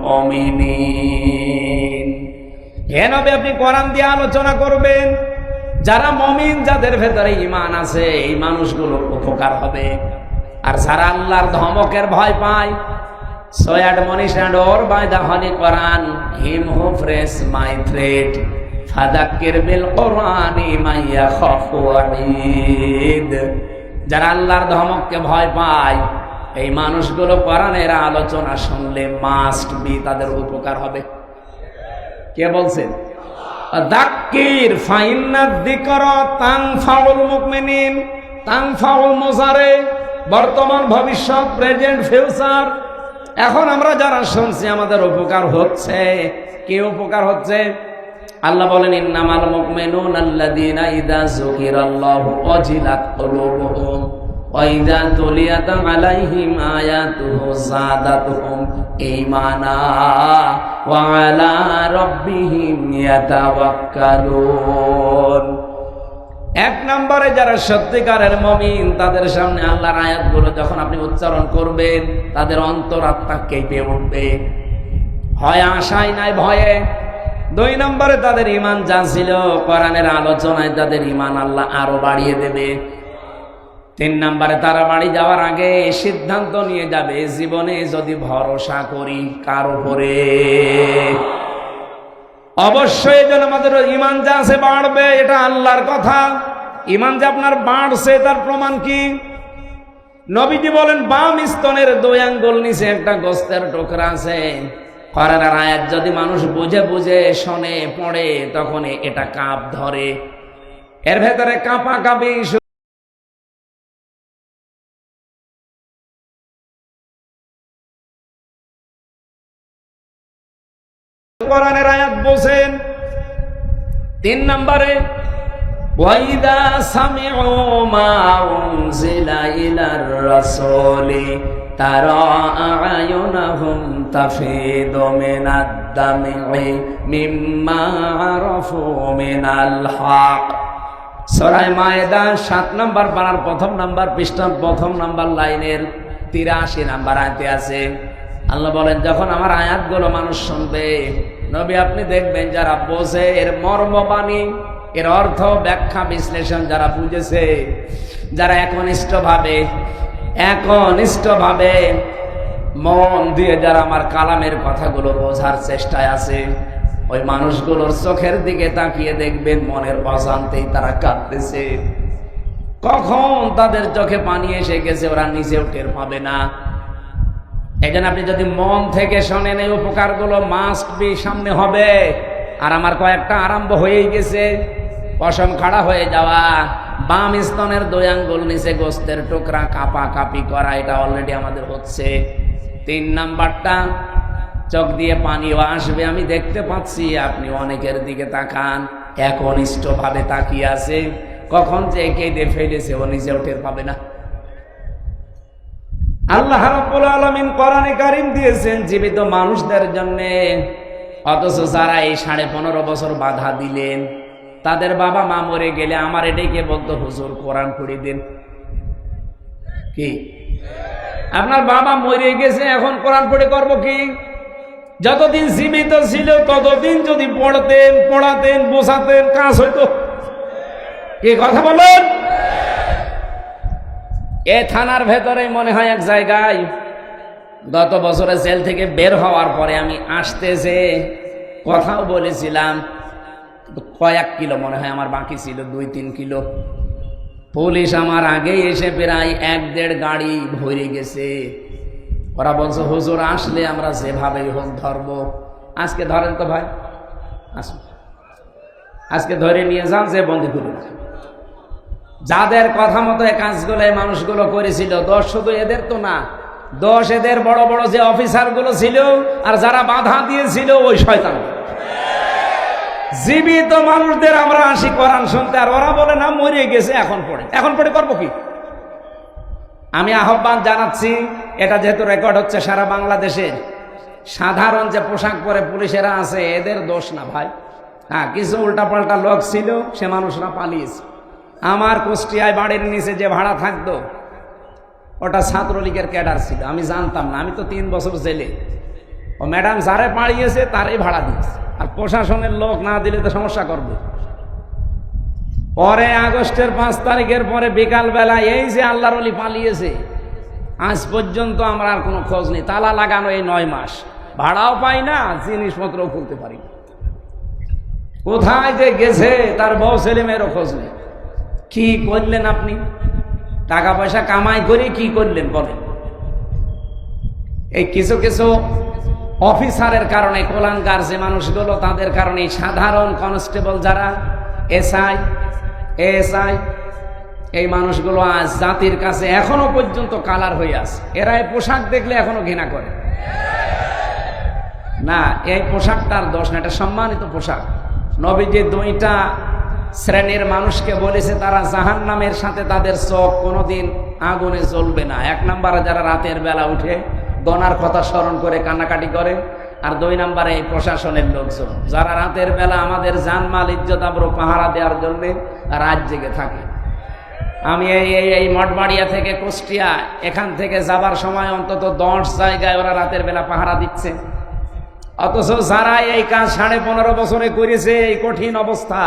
মুমিনিন। হে নবী, আপনি কোরআন দিয়ে আলোচনা করবেন, যারা মুমিন, যাদের ভেতরে ঈমান আছে, এই মানুষগুলো উপকার হবে। আর যারা আল্লাহর ধমকের ভয় পায়, so admonish and or by the holy Quran him who prays my threat, ফাযাক্কির বিল কুরআনি মান ইয়াখাফু ওয়াঈদ। যারা আল্লাহর ধমককে ভয় পায়, এই মানুষগুলো কোরআনের আলোচনা শুনলে মাস্ট বি তাদের উপকার হবে। কে বলছেন? যাক্কির ফাইন্নায-যিকরা তানফাউল মুমিনিন। তানফাউল মুজারে, বর্তমান, ভবিষ্যৎ, প্রেজেন্ট, ফিউচার। এখন আমরা যারা শুনছি আমাদের উপকার হচ্ছে। কি উপকার হচ্ছে? আল্লাহ বলেন, ইন্নামাল মুমিনুনা আল্লাযীনা ইযা যুকিরাল্লাহু ওয়াজিলাত কুলুবুহুম ওয়া ইযা তুলিয়াত আলাইহিম আয়াতুহু যাদাতুহুম ঈমানা ওয়া আলা রাব্বিহিম ইয়াতাওয়াক্কালুন। এক নম্বরে যারা সত্যিকারের মুমিন, তাদের সামনে আল্লাহর আয়াতগুলো যখন আপনি উচ্চারণ করবেন, তাদের অন্তরাত্মা কেঁপে উঠবে, হয় আশায় নাই ভয়ে। দুই নম্বরে তাদের ঈমান যা ছিল, কোরআনের আলোচনায় তাদের ঈমান আল্লাহ আরো বাড়িয়ে দেবে। তিন নম্বরে তারা বাড়ি যাওয়ার আগে সিদ্ধান্ত নিয়ে যাবে, জীবনে যদি ভরসা করি কার উপরে, অবশ্যই যেন আমাদের ঈমান যা আছে বাড়বে। এটা আল্লাহর কথা। ঈমান যে আপনার বাড়ছে তার প্রমাণ কি? নবীজি বলেন, বাম স্তনের 2 আঙ্গুল নিচে একটা গোস্তের টুকরা আছে। কোরআনের আয়াত যদি মানুষ বুঝে বুঝে শোনে, পড়ে, তখন এটা কাঁপ ধরে, এর ভেতরে কাঁপা কাঁপি। কোরআনের আয়াত বলেন 3 নম্বরে, ওয়াইদা সামিউ মা উনজিলা ইলার রাসূলি তারা আয়ুনাহুম তাফিদু মিনাদ দামি মিম্মা আরাফু মিনাল হক। সূরা মায়েদা 7 নম্বর পারার 1ম নম্বর পৃষ্ঠার 1ম নম্বর লাইনের 83 নম্বর আয়াতে আছে। আল্লাহ বলেন, যখন আমার আয়াতগুলো মানুষ শুনবে, নবী আপনি দেখবেন যারা বোঝে, এর মর্মবাণী, এর অর্থ, ব্যাখ্যা, বিশ্লেষণ যারা বুঝেছে, যারা একনিষ্ঠভাবে মন দিয়ে যারা আমার কালামের কথাগুলো বোঝার চেষ্টায় আছে, ওই মানুষগুলোর চোখের দিকে তাকিয়ে দেখবেন মনের অজান্তেই তারা কাঁদতেছে। কখন তাদের চোখে পানি এসে গেছে ওরা নিজেও টের পাবে না। এই জন্য আপনি যদি মন থেকে শোনেন, এই উপকারগুলো মাস্ট বি সামনে হবে। আর আমার কয়েকটা আরম্ভ হয়েই গেছে। পশম খাড়া হয়ে যাওয়া, বাম স্তনের 2 আঙ্গুল নিচে গোস্তের টুকরা কাঁপা কাঁপি করা, এটা অলরেডি আমাদের হচ্ছে। 3 নাম্বারটা, চোখ দিয়ে পানিও আসবে। আমি দেখতে পাচ্ছি আপনি অনেকের দিকে তাকান, একনিষ্ঠভাবে তাকিয়ে আছে, কখন যে কেঁদে ফেলেছে ও নিজেও টের পাবে না। আল্লাহ রাব্বুল আলামিন কোরআনে কারীম দিয়েছেন জীবিত মানুষদের জন্য, অথচ যারা এই 15.5 বছর বাধা দিলেন, তাদের বাবা মা মরে গেলে আমার এটাকে বলতো, হুজুর কোরআন পড়ে দিন। কি আপনার বাবা মরে গেছে, এখন কোরআন পড়ে করবো কি? যতদিন জীবিত ছিল ততদিন যদি পড়তেন, পড়াতেন, বোঝাতেন, কাজ হইতো। কি কথা বলেন? এ থানার ভেতরে মনে হয় এক জায়গায় গত বছরে জেল থেকে বের হওয়ার পরে আমি আসতেছে কথাও বলেছিলাম, কয়েক কিলো মনে হয় আমার বাকি ছিল, 2-3 কিলো। পুলিশ আমার আগে এসে প্রায় 1-1.5 গাড়ি ভরে গেছে। ওরা বলছে, হুজুর আসলে আমরা যেভাবেই হোক ধরবো। আজকে ধরেন তো ভাই, আসুন আজকে ধরে নিয়ে যান, যে বন্দি করে রাখেন। যাদের কথা মতো এই কাজগুলো এই মানুষগুলো করেছিল, দোষ শুধু এদের তো না, দোষ এদের বড় বড় যে অফিসারগুলো ছিল আর যারা বাধা দিয়েছিল ওই শয়তান। জীবিত মানুষদের আমরা আসি কোরআন শুনতে, আর ওরা বলে না মরে গেছে, এখন পড়ে করবো কি? আমি আহ্বান জানাচ্ছি, এটা যেহেতু রেকর্ড হচ্ছে সারা বাংলাদেশে, সাধারণ যে পোশাক পরে পুলিশেরা আছে এদের দোষ না ভাই। হ্যাঁ, কিছু উল্টাপাল্টা লোক ছিল, সে মানুষরা পালিয়েছে। আমার কুষ্টিয়ায় বাড়ির নিচে যে ভাড়া থাকতো ওটা ছাত্রলীগের ক্যাডার ছিল, আমি জানতাম না, আমি তো 3 বছর জেলে। ও ম্যাডাম যারে পাড়িয়েছে তারই ভাড়া দিচ্ছে, আর প্রশাসনের লোক না দিলে তো সমস্যা করবে। পরে আগস্টের 5 তারিখের পরে বিকালবেলা এই যে আল্লাহর ওলি পালিয়েছে, আজ পর্যন্ত আমরা আর কোনো খোঁজ নেই। তালা লাগানো এই 9 মাস, ভাড়াও পাই না, জিনিসপত্রও খুলতে পারি না। কোথায় যে গেছে তার বউ ছেলে মেয়েরও খোঁজ নেই। কি করলেন আপনি? টাকা পয়সা কামাই করে কি করলেন বলেন? এই কিছু কিছু অফিসারের কারণে, কোলাঙ্গার যে মানুষগুলো, তাদের কারণে সাধারণ কনস্টেবল যারা, এসআই, এএসআই, এই মানুষগুলো আজ জাতির কাছে এখনো পর্যন্ত কালার হয়ে আছে। এরা এই পোশাক দেখলে এখনো ঘৃণা করে না। এই পোশাকটার দোষ না, এটা সম্মানিত পোশাক। নবীজি 2টা শ্রেণীর মানুষকে বলেছে তারা জাহান্নামের সাথে তাদের চোখ কোনোদিন আগুনে জ্বলবে না। 1 নম্বরে যারা রাতের বেলা উঠে দনার কথা স্মরণ করে কান্নাকাটি করে, আর 2 নম্বরে এই প্রশাসনের লোকজন যারা রাতের বেলা আমাদের জানমাল ইজ্জত আবরু পাহারা দেওয়ার জন্য রাত জেগে থাকে। আমি এই মঠবাড়িয়া থেকে কুষ্টিয়া, এখান থেকে যাবার সময় অন্তত 10 জায়গায় ওরা রাতের বেলা পাহারা দিচ্ছে। অথচ যারা এই কাজ 15.5 বছরে করেছে, এই কঠিন অবস্থা,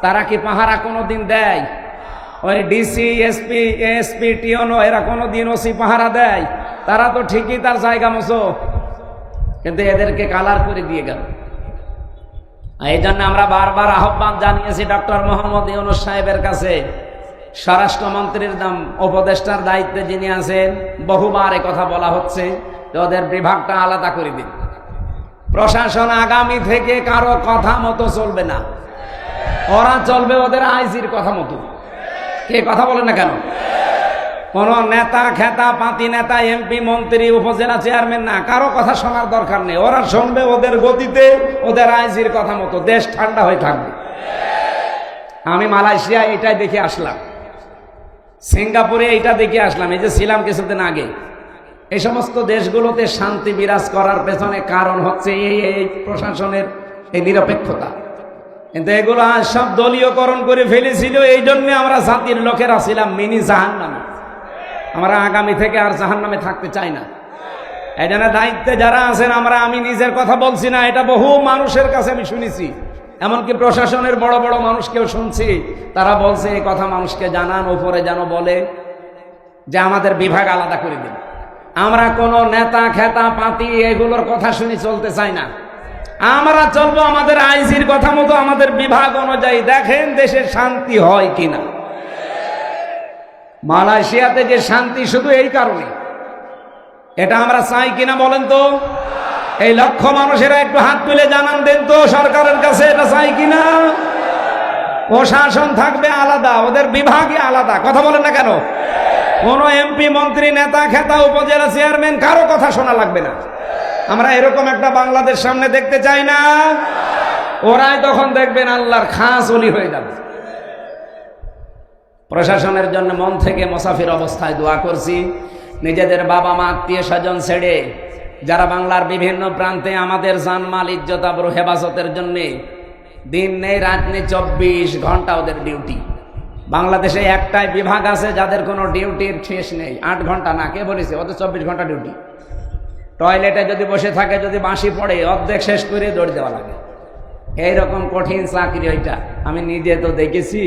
তারা কি পাহারা কোনোদিন দেয়? ওই ডিসি, এসপি, এএসপি, টিওনো এরা কোনোদিন ওসি পাহারা দেয়? তারা তো ঠিকই তার জায়গা মতো, কিন্তু এদেরকে কালার করে দিয়ে গেল। এই জন্য আমরা বারবার আহ্বান জানিয়েছি ডক্টর মোহাম্মদ ইউনূস সাহেবের কাছে, স্বরাষ্ট্রমন্ত্রীর উপদেষ্টার দায়িত্বে যিনি আছেন, বহুবার এ কথা বলা হচ্ছে যে ওদের বিভাগটা আলাদা করে দিন। প্রশাসন আগামী থেকে কারো কথা মতো চলবে না, ওরা চলবে ওদের আইজির কথা মতো। কে কথা বলে না কেন? কোন নেতা খেতা পাতি নেতা, এমপি, মন্ত্রী, উপজেলা চেয়ারম্যান না, কারো কথা শোনার দরকার নেই। ওরা শুনবে ওদের গতিতে, ওদের আইজির কথা মতো। দেশ ঠান্ডা হয়ে থাকবে। আমি মালয়েশিয়া এটাই দেখে আসলাম, সিঙ্গাপুরে এইটা দেখে আসলাম, এই যে ছিলাম কিছুদিন আগে। এই সমস্ত দেশগুলোতে শান্তি বিরাজ করার পেছনে কারণ হচ্ছে এই প্রশাসনের এই নিরপেক্ষতা। কিন্তু এগুলো আজ সব দলীয়করণ করে ফেলেছিল। এই জন্য আমরা জাতির লোকেরা ছিলাম মিনি জাহান্নামে। আমরা আগামী থেকে আর জাহান্নামে থাকতে চাই না। এই জন্য দায়িত্বে যারা আছেন, আমি নিজের কথা বলছি না, এটা বহু মানুষের কাছে আমি শুনেছি, এমনকি প্রশাসনের বড় বড় মানুষকেও শুনছি। তারা বলছে এই কথা মানুষকে জানান, উপরে যেন বলে যে আমাদের বিভাগ আলাদা করে দিন। আমরা কোনো নেতা খেতা পাতি এগুলোর কথা শুনি চলতে চাই না। আমরা চলবো আমাদের আইজির কথা মতো, আমাদের বিভাগ অনুযায়ী। দেখেন দেশের শান্তি হয় কিনা। মালয়েশিয়াতে যে শান্তি শুধু এই কারণে, এটা আমরা চাই কিনা বলেন তো? এই লক্ষ মানুষেরা একটু হাত তুলে জানান দেন তো সরকারের কাছে, এটা চাই কিনা? প্রশাসন থাকবে আলাদা, ওদের বিভাগই আলাদা। কথা বলেন না কেন? কোন এমপি, মন্ত্রী, নেতা খেতা, উপজেলা চেয়ারম্যান কারো কথা শোনা লাগবে না। আমরা এরকম একটা বাংলাদেশ সামনে দেখতে চাই না। ওরাই তখন দেখবেন আল্লাহর খাস ওলি হয়ে যাবে। প্রশাসনের জন্য মন থেকে মুসাফির অবস্থায় দোয়া করছি। নিজেদের বাবা মা, আত্মীয় স্বজন ছেড়ে যারা বাংলার বিভিন্ন প্রান্তে আমাদের জানমাল ইজ্জত আবরু হেফাজতের জন্য দিন নেই রাত নেই, 24 ঘন্টা ওদের ডিউটি। বাংলাদেশে একটাই বিভাগ আছে যাদের কোনো ডিউটির শেষ নেই। 8 ঘন্টা না, কে বলেছে? ওদের 24 ঘন্টা ডিউটি। টয়লেটে যদি বসে থাকে, যদি বাঁশি পড়ে, অর্ধেক শেষ করে দৌড় দেওয়া লাগে। এইরকম কঠিন চাকরি ওইটা, আমি নিজে তো দেখেছি।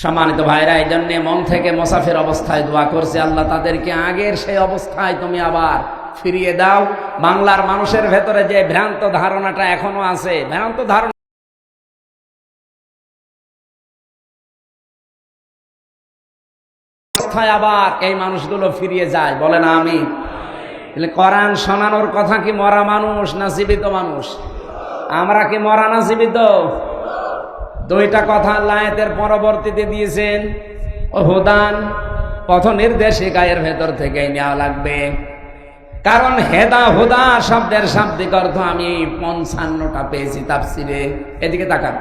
সম্মানিত ভাইরা, এই জন্যে মন থেকে মুসাফির অবস্থায় দোয়া করছে, আল্লাহ তাদেরকে আগের সেই অবস্থায় তুমি আবার ফিরিয়ে দাও। বাংলার মানুষের ভেতরে যে ভ্রান্ত ধারণাটা এখনো আছে, ভ্রান্ত ধারণা আবার এই মানুষগুলো ফিরিয়ে যায়। বলে না আমি? কোরআন শোনানোর কথা কি মরা মানুষ না জীবিত মানুষ? আমরা কি মরা না জীবিত? 2টা কথা আল্লাহ আয়াতের পরবর্তীতে দিয়েছেন। হুদান, পথ নির্দেশিকা, এর ভেতর থেকে নেওয়া লাগবে। কারণ হেদা হুদা শব্দের শাব্দিক অর্থ আমি 55টা পেয়েছি তাফসিরে। এদিকে তাকান,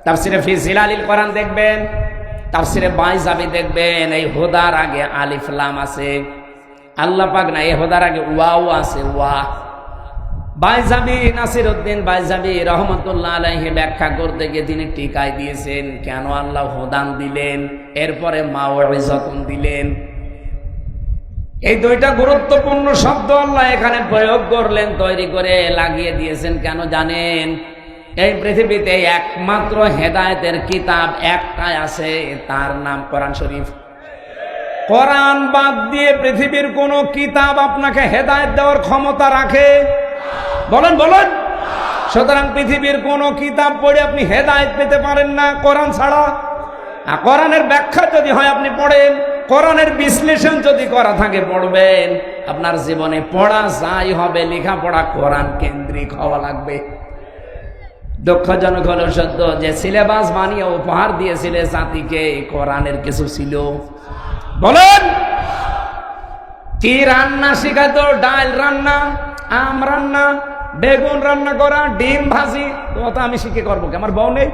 তাফসিরে ফি জিলালিল কোরআন দেখবেন, তাফসিরে বাইজাবি দেখবেন, এই হুদার আগে আলিফ লাম আছে। আল্লাহ পাক না, এই হুদার আগে ওয়াও আছে। ওয়া বাইজাবি নাসিরউদ্দিন বাইজাবি রহমতুল্লাহ আলাইহি ব্যাখ্যা করতে গিয়ে তিনি টিকায় দিয়েছেন কেন আল্লাহ হুদান দিলেন, এরপরে মাউইজাতুন দিলেন। এই দুইটা গুরুত্বপূর্ণ শব্দ আল্লাহ এখানে প্রয়োগ করলেন, তৈরি করে লাগিয়ে দিয়েছেন। কেন জানেন? এই পৃথিবীতে একমাত্র হেদায়েতের কিতাব একটাই আছে, তার নাম কোরআন শরীফ। কোরআন বাদ দিয়ে পৃথিবীর কোন কিতাব আপনাকে হেদায়েত দেওয়ার ক্ষমতা রাখে? বলেন বলেন। সুতরাং পৃথিবীর কোন কিতাব পড়ে আপনি হেদায়েত পেতে পারেন না কোরআন ছাড়া। কোরআনের ব্যাখ্যা যদি হয় আপনি পড়েন, কোরআনের বিশ্লেষণ যদি করা থাকে পড়বেন। আপনার জীবনে পড়া যাই হবে, লেখাপড়া কোরআন কেন্দ্রিক হওয়া লাগবে। দুঃখজনক হলো সত্য যে সিলেবাস বানিয়ে উপহার দিয়েছিলে জাতিকে, কোরআনের কিছু ছিল? বলেন কি রান্না শিখাতো? ডাল রান্না, আম রান্না, বেগুন রান্না করা, ডিম ভাজি। তো আমি শিখে করবো কি? আমার বউ নেই?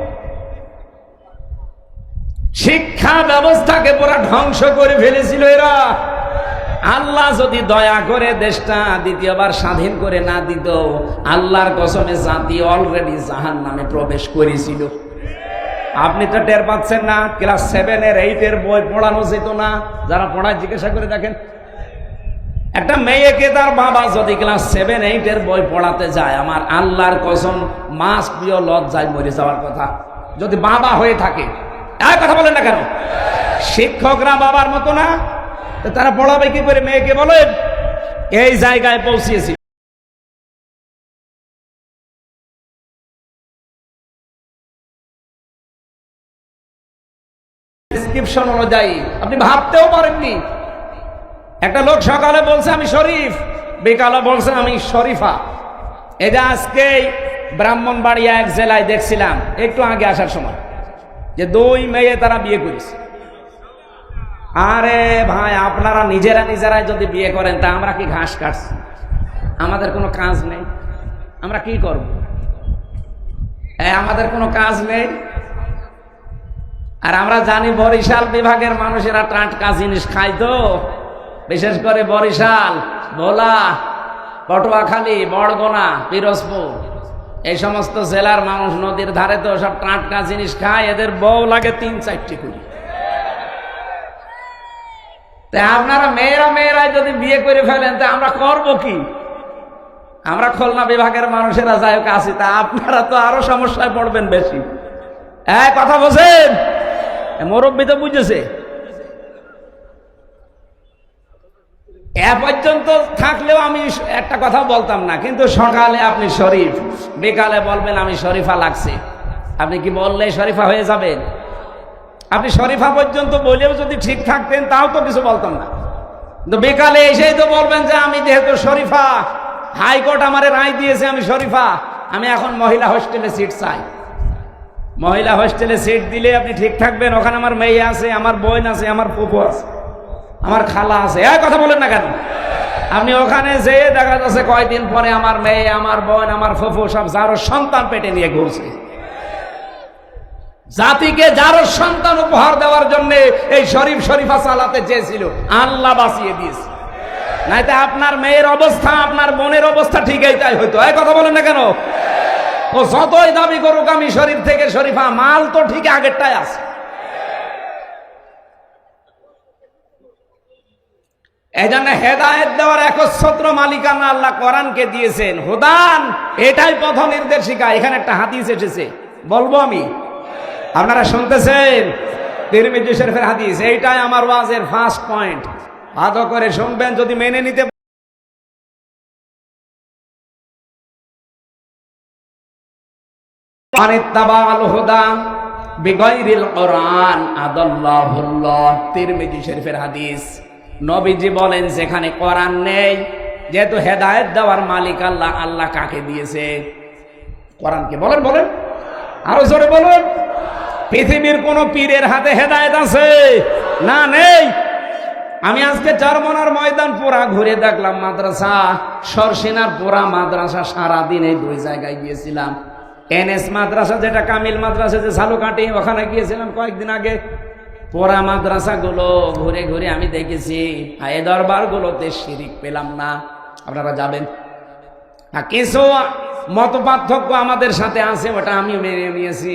শিক্ষা ব্যবস্থাকে পুরা ধ্বংস করে ফেলেছিল এরা। আল্লাহ যদি দয়া করে দেশটা দ্বিতীয়বার স্বাধীন করে না দিত, আল্লাহর কসমে জাতি অলরেডি জাহান্নামে প্রবেশ করেছিল। আপনি তো টের পাচ্ছেন না? ক্লাস 7 এর 8 এর বই পড়ানো যেত না? যারা পড়ায় জিজ্ঞাসা করে দেখেন। একটা মেয়েকে তার বাবা যদি ক্লাস 7, 8 এর বই পড়াতে যায়, আমার আল্লাহর কসম মাস প্রিয় লজ্জায় মরে যাওয়ার কথা, যদি বাবা হয়ে থাকে। এক কথা বলেন না কেন? শিক্ষকরা বাবার মতো না? তারা পড়াবে কি করে মেয়েকে? বলেন। এই জায়গায় পৌঁছিয়েছি। ডেসক্রিপশন অনুযায়ী আপনি ভাবতেও পারেননি। একটা লোক সকালে বলছে আমি শরীফ, বিকালে বলছে আমি শরীফা। এটা আজকে ব্রাহ্মণবাড়িয়া এক জেলায় দেখছিলাম একটু আগে আসার সময়, যে 2 মেয়ে তারা বিয়ে করেছে। আরে ভাই, আপনারা নিজেরাই যদি বিয়ে করেন, তা আমরা কি ঘাস কাটছি? আমাদের কোনো কাজ নেই, আমরা কি করব? আমাদের কোনো কাজ নেই। আর আমরা জানি বরিশাল বিভাগের মানুষেরা টাটকা জিনিস খায়, তো বিশেষ করে বরিশাল, ভোলা, পটুয়াখালী, বড়গোনা, পিরোজপুর, এই সমস্ত জেলার মানুষ নদীর ধারে তো সব টাটকা জিনিস খায়। এদের বউ লাগে 3-4টি করে। আপনারা মেয়েরাই যদি বিয়ে করে ফেলেন, তা আমরা করব কি? আমরা খুলনা বিভাগের মানুষেরা যাই হোক আছি, তা আপনারা তো আরো সমস্যায় পড়বেন বেশি। কথা বলছেন? মুরব্বী তো বুঝেছে। এ পর্যন্ত থাকলেও আমি একটা কথা বলতাম না, কিন্তু সকালে আপনি শরীফ, বিকালে বলবেন আমি শরীফা লাগছে। আপনি কি বললে শরীফা হয়ে যাবেন? আপনি শরীফা পর্যন্ত বলেও যদি ঠিক থাকতেন, তাও তো কিছু বলতাম না। কিন্তু বিকালে এসেই তো বলবেন যে আমি যেহেতু শরীফা, হাইকোর্ট আমারে রায় দিয়েছে আমি শরীফা, আমি এখন মহিলা হোস্টেলে সিট চাই। মহিলা হোস্টেলে সিট দিলে আপনি ঠিক থাকবেন? ওখানে আমার মেয়ে আছে, আমার বোন আছে, আমার ফুফু আছে, আমার খালা আছে। কথা বলেন না কেন? আপনি ওখানে যেয়ে দেখা যাচ্ছে কয়দিন পরে আমার মেয়ে, আমার বোন, আমার ফুফু সব যারো সন্তান পেটে নিয়ে ঘুরছে। জাতিকে যারো সন্তান উপহার দেওয়ার জন্য এই শরীফা চালাতে চেয়েছিল, আল্লাহ বাঁচিয়ে দিয়েছে। নাইতে আপনার মেয়ের অবস্থা, আপনার বোনের অবস্থা ঠিক এইটাই হইতো। কথা বলেন না কেন? ও যতই দাবি করুক আমি শরীফ থেকে শরীফা, মাল তো ঠিক আগেরটাই আছে। এই জন্য হেদায়েত দেওয়ার একচ্ছত্র মালিকানা আল্লাহ কোরআনকে দিয়েছেন। হুদান, এটাই পথ নির্দেশিকা। এখানে একটা হাদিস এসেছে, বলবো আমি, আপনারা শুনতেছেন? তিরমিজি শরীফের হাদিস। এইটাই আমার ওয়াজের ফার্স্ট পয়েন্ট। ভালো করে শুনবেন, যদি মেনে নিতে আনিত্তাবাল হুদা বিগাইরিল কোরআন আদাল্লাহুল্লাহ। তিরমিজি শরীফের হাদিস। নবীজি বলেন যেখানে কোরআন নেই, যেহেতু হেদায়েত দেওয়ার মালিক আল্লাহ, আল্লাহ কাকে দিয়েছে? কোরআনকে। বলেন বলেন, আরো জোরে বলুন। পৃথিবীর কোন পীরের হাতে হেদায়েত আছে? না, নেই। আমি আজকে চরমনার ময়দান পুরা ঘুরে দেখলাম, মাদ্রাসা, সরসিনার পুরা মাদ্রাসা, সারাদিন এই 2 জায়গায় গিয়েছিলাম। এনএস মাদ্রাসা, যেটা কামিল মাদ্রাসা, যে ঝালুকাঠি, ওখানে গিয়েছিলাম কয়েকদিন আগে। পুরা মাদ্রাসাগুলো ঘুরে ঘুরে আমি দেখেছি, এই দরবারগুলোতে শিরিক পেলাম না। আপনারা যাবেন, কিছু মত পার্থক্য আমাদের সাথে আছে, ওটা আমিও মেনে নিয়েছি।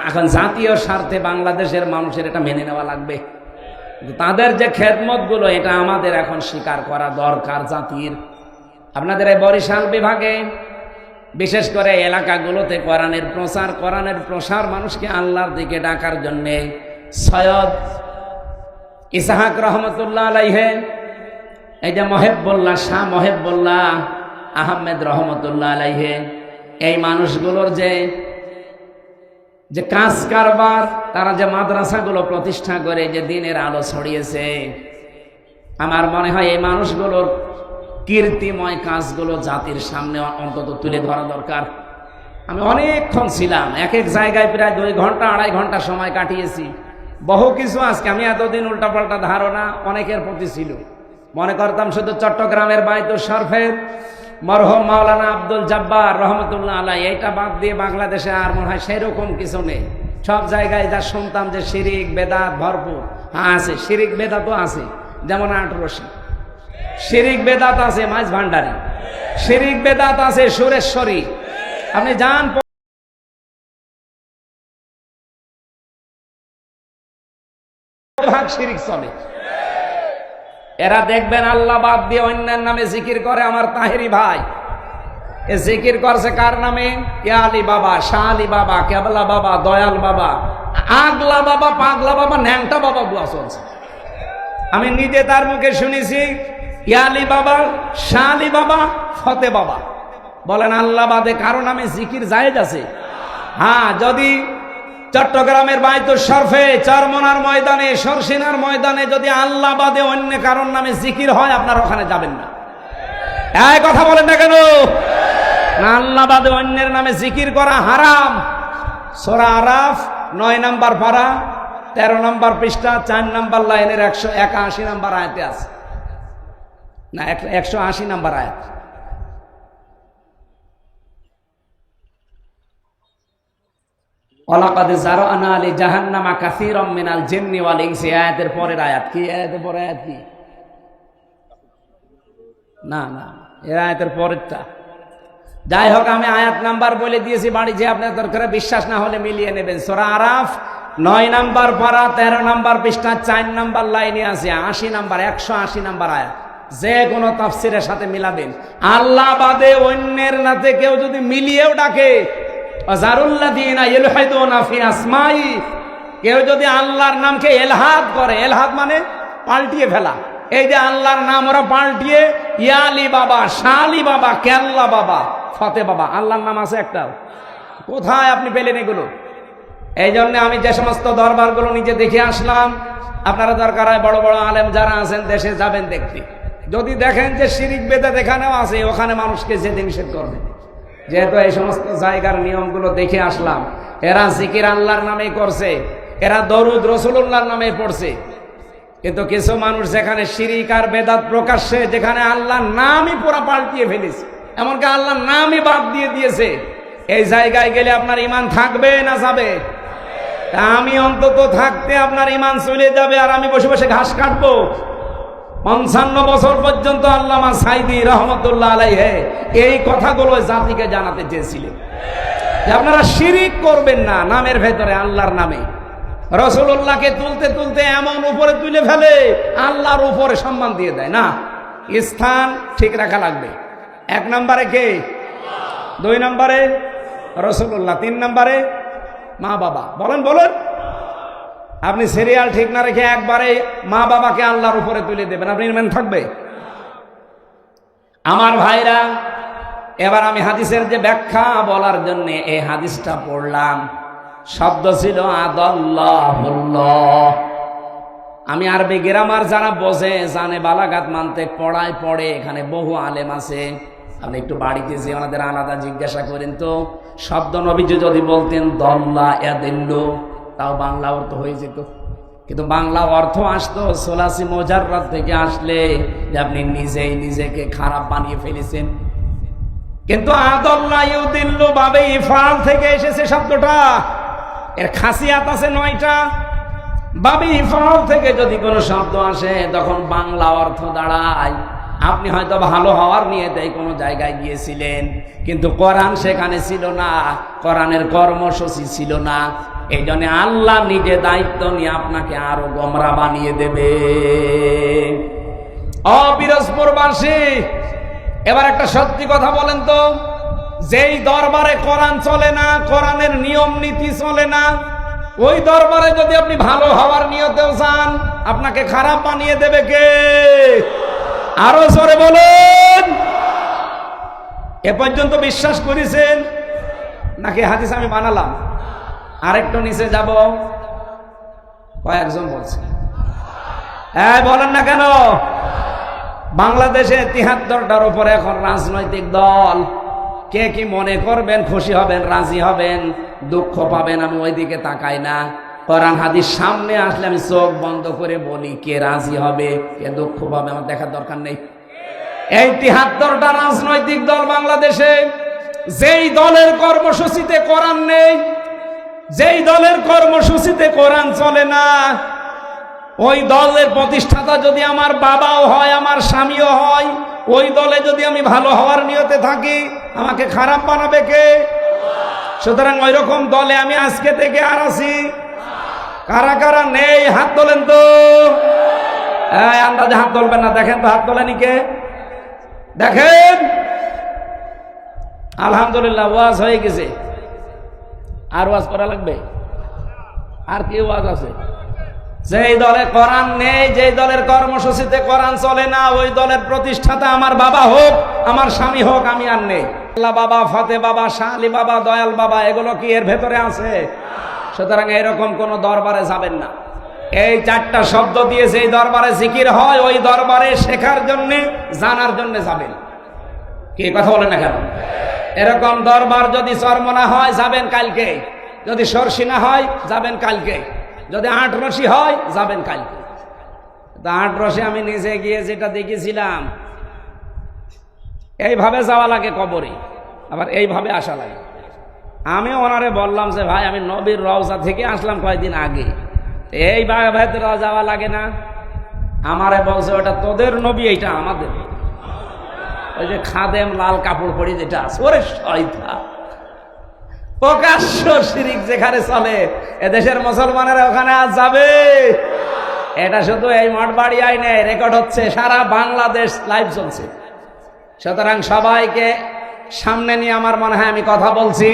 এখন জাতীয় স্বার্থে বাংলাদেশের মানুষের এটা মেনে নেওয়া লাগবে। তাদের যে খেদমত গুলো, এটা আমাদের এখন স্বীকার করা দরকার জাতির। আপনাদের এই বরিশাল বিভাগে বিশেষ করে এলাকাগুলোতে কোরআনের প্রসার মানুষকে আল্লাহর দিকে ডাকার জন্য সৈয়দ ইসহাক রহমতুল্লাহ আলাইহে, এই যে মহেবুল্লাহ, শাহ মহেবুল্লাহ আহমেদ রহমতুল্লাহ আলাইহে, এই মানুষগুলোর যে কাজ কারবার, তারা যে মাদ্রাসাগুলো প্রতিষ্ঠা করে যে দিনের আলো ছড়িয়েছে, আমার মনে হয় এই মানুষগুলোর কীর্তিময় কাজগুলো জাতির সামনে অন্তত তুলে ধরা দরকার। আমি অনেকক্ষণ ছিলাম, এক এক জায়গায় প্রায় 2 ঘন্টা 2.5 ঘন্টা সময় কাটিয়েছি। বহু কিছু আজকে আমি এতদিন উল্টাপাল্টা ধারণা অনেকের প্রতি ছিল। মনে করতাম শুধু চট্টগ্রামের বায়তুল শরফের মরহুম মাওলানা আব্দুল জব্বার রহমতুল্লাহ আলাইহি, এইটা বাদ দিয়ে বাংলাদেশে আর মনে হয় সেরকম কিছু নেই। সব জায়গায় যা শুনতাম যে শিরিক বেদাত ভরপুর। হ্যাঁ আছে, শিরিক বেদাতও আছে, যেমন 8 রশি শিরিক বেদাত আছে, মাছ ভান্ডারি শিরিক বেদাত আছে, সুরেশ্বরী। আপনি যান ভাগ শিরিক চলে। এরা দেখবেন আল্লাহ বাদ দিয়ে অন্যের নামে জিকির করে। আমার তাহেরি ভাই এ জিকির করছে কার নামে? ইয়া আলী বাবা, শাহ আলী বাবা, কেবলা বাবা, দয়াল বাবা, আগলা বাবা, পাগলা বাবা, ন্যাংটা বাবা বুয়া চলছে। আমি নিজে তার মুখে শুনেছি ইয়া আলী বাবা, শাহ আলী বাবা, ফতে বাবা। বলেন আল্লাহ বাদে কারো নামে জিকির জায়েজ আছে? হ্যাঁ, যদি চট্টগ্রামের বায়তুল শরফে, চরমনার ময়দানে, সরসিনার ময়দানে যদি আল্লাহ বাদে অন্য কারোর নামে জিকির হয়, আপনারা ওখানে যাবেন না। এই কথা বলেন না কেন? না, আল্লাহ বাদে অন্যের নামে জিকির করা হারাম। সূরা আরাফ 9 নম্বর পারা 13 নম্বর পৃষ্ঠা 4 নম্বর লাইনের 181 নম্বর আয়াতে আছে, না 180 নম্বর আয়াত। ওয়ালাকাদ যারানা লি জাহান্নামা কাসীরাম মিনাল জিন্নি ওয়াল ইনসি, আয়াতের পরের আয়াত কি? আয়াতের পরের আয়াত কি? না না, এর আয়াতের পরেরটা। যাই হোক, আমি আয়াত নাম্বার বলে দিয়েছি, বাড়ি যে আপনার দরকার বিশ্বাস না হলে মিলিয়ে নেবেন। সূরা আরাফ 9 নম্বর পারা 13 নম্বর পৃষ্ঠা 4 নম্বর লাইনে আছে 80 নম্বর 180 নম্বর আয়াত। যে কোনো তাফসিরের সাথে মিলাবেন। আল্লাহ বাদে অন্যের নাতে কেউ যদি মিলিয়েও ডাকে, কেউ যদি আল্লাহর নামকে এলহাদ করে, এলহাদ মানে পাল্টিয়ে ফেলা, এই যে আল্লাহর নাম ওরা পাল্টিয়ে ইয়ালি বাবা, শালি বাবা, কেল্লা বাবা, ফতে বাবা, আল্লাহর নাম আছে একটাও? কোথায় আপনি পেলেন এগুলো? এই জন্য আমি যে সমস্ত দরবারগুলো নিজে দেখে আসলাম, আপনারা দরকার হয় বড় বড় আলেম যারা আছেন দেশে যাবেন দেখতে। যদি দেখেন যে শিরিক বেদাত এখানেও আছে, ওখানে মানুষকে যেতে নিষেধ করবে। যেহেতু এই সমস্ত জায়গার নিয়মগুলো দেখে আসলাম, এরা জিকির আল্লাহর নামে করছে, এরা দরুদ রাসূলুল্লাহর নামে পড়ছে। কিন্তু কিছু মানুষ যেখানে শিরিক আর বেদাত প্রকাশ্যে, যেখানে আল্লাহর নামই পুরো পাল্টিয়ে ফেলেছে, এমনকি আল্লাহর নামই বাদ দিয়ে দিয়েছে, এই জায়গায় গেলে আপনার ঈমান থাকবে না যাবে? আমি অন্তত থাকতে আপনার ঈমান চলে যাবে, আর আমি বসে বসে ঘাস কাটবো। 55 বছর পর্যন্ত আল্লামা সাইদি রহমতুল্লাহ আলাইহি এই কথাগুলো জাতিকে জানাতে চেয়েছিলেন যে আপনারা শিরিক করবেন না নামের ভেতরে, আল্লাহর নামে। রাসূলুল্লাহকে তুলতে তুলতে এমন উপরে তুলে ফেলে, আল্লাহর উপরে সম্মান দিয়ে দেয় না। স্থান ঠিক রাখা লাগবে। 1 নম্বরে কে? 2 নম্বরে রাসূলুল্লাহ, 3 নম্বরে মা বাবা। বলেন বলেন, আপনি সিরিয়াল ঠিক না রেখে একবারে মা বাবাকে আল্লাহর উপরে তুলে দেবেন, আপনি ইমান থাকবে? আমার ভাইরা, এবার আমি হাদিসের যে ব্যাখ্যা বলার জন্য এই হাদিসটা পড়লাম। শব্দ ছিল আদাল্লাহুল্লাহ। আমি আরবি গ্রামার যারা বোঝে, জানে, বালাগাত মানতে পড়ে, এখানে বহু আলেম আছে। আপনি একটু বাড়িতে যে ওনাদের আলাদা জিজ্ঞাসা করেন তো, শব্দ নবীজি যদি বলতেন দল্লা ইয়াদিল্লু, তাও বাংলা অর্থ হয়ে যেত। কিন্তু বাংলা অর্থ আসতো সোলাসি মোজাররাত থেকে আসলে যে আপনি নিজেই নিজেকে খারাপ বানিয়ে ফেলেছেন। কিন্তু আদাল্লা ইউদিল্লু বাবে ইফআল থেকে এসেছে শব্দটা। এর খাসিয়াত আছে 9টা। বাবে ইফআল থেকে যদি কোনো শব্দ আসে, তখন বাংলা অর্থ দাঁড়ায় আপনি হয়তো ভালো হওয়ার নিয়েতে কোনো জায়গায় গিয়েছিলেন, কিন্তু কোরআন সেখানে ছিল না, কোরআনের কর্মসূচি ছিল না। এই জন্য আল্লাহ নিজে দায়িত্ব নিয়ে আপনাকে আরো গোমরা বানিয়ে দেবে। পিরোজপুরবাসী, এবার একটা সত্যি কথা বলেন তো, যেই দরবারে কোরআন চলে না, কোরআনের নিয়ম নীতি চলে না, ওই দরবারে যদি আপনি ভালো হওয়ার নিয়তেও চান, আপনাকে খারাপ বানিয়ে দেবে কে? আরো জোরে বলেন। এ পর্যন্ত বিশ্বাস করেছেন নাকি হাদিস আমি বানালাম? আরেকটু নিচে যাব, কয়েকজন বলছে, হ্যাঁ বলেন না কেন? বাংলাদেশে ৭৩টার উপরে এখন রাজনৈতিক দল। কে কি মনে করবেন, খুশি হবেন, রাজি হবেন, দুঃখ পাবেন, আমি ওইদিকে তাকাই না। কোরআন হাদিস সামনে আসলে আমি চোখ বন্ধ করে বলি কে রাজি হবে, কে দুঃখ পাবে, আমার দেখার দরকার নেই। এই ৭৩টা রাজনৈতিক দল বাংলাদেশে, যেই দলের কর্মসূচিতে কোরআন নেই, যেই দলের কর্মসূচিতে কোরআন চলে না, ওই দলের প্রতিষ্ঠাতা যদি আমার বাবাও হয়, আমার স্বামীও হয়, ওই দলে যদি আমি ভালো হওয়ার নিয়তে থাকি, আমাকে খারাপ বানাবে কে? সুতরাং ওই রকম দলে আমি আজকে থেকে আর আছি। কারা কারা নেই হাত তোলেন তো। আন্দাজে হাত তুলবেন না, দেখেন তো হাত তোলেনি কে, দেখেন। আলহামদুলিল্লাহ, ওয়াজ হয়ে গেছে। আর ওয়াজ করা লাগবে? আর কি ওয়াজ আছে? যেই দলে কোরআন নেই, যেই দলের কর্মসূচিতে কোরআন চলে না, ওই দলের প্রতিষ্ঠাতা আমার বাবা হোক, আমার স্বামী হোক, আমি আর নেই। আল্লাহ বাবা, ফতে বাবা, শাহ আলী বাবা, দয়াল বাবা, এগুলো কি এর ভেতরে আছে? সুতরাং এরকম কোন দরবারে যাবেন না। এই 4টা শব্দ দিয়ে যেই দরবারে জিকির হয়, ওই দরবারে শেখার জন্য, জানার জন্য যাবেন। কি কথা বলেন না কেন? এরকম দরবার যদি চরমনা হয়, যাবেন কালকে। যদি সরসিনা হয়, যাবেন কালকে। যদি 8 রশি হয়, যাবেন কালকে। 8 রশি আমি নিজে গিয়ে যেটা দেখেছিলাম, এইভাবে যাওয়া লাগে কবরে, আবার এইভাবে আসা লাগে। আমি ওনারে বললাম যে ভাই, আমি নবীর রওজা থেকে আসলাম কয়েকদিন আগে, এইভাবে ভেতরে যাওয়া লাগে না? আমারে বলছে ওটা তোদের নবী, এইটা আমাদের। ওই যে খাদেম লাল কাপড় পরি যেটা আছে, ওরে শয়তান, প্রকাশ্য শিরিক যেখানে চলে, এদেশের মুসলমানেরা ওখানে আজ যাবে? এটা শুধু এই মঠবাড়ি আইনে রেকর্ড হচ্ছে, সারা বাংলাদেশ লাইভ চলছে। সুতরাং সবাইকে সামনে নিয়ে আমার মনে হয় আমি কথা বলছি,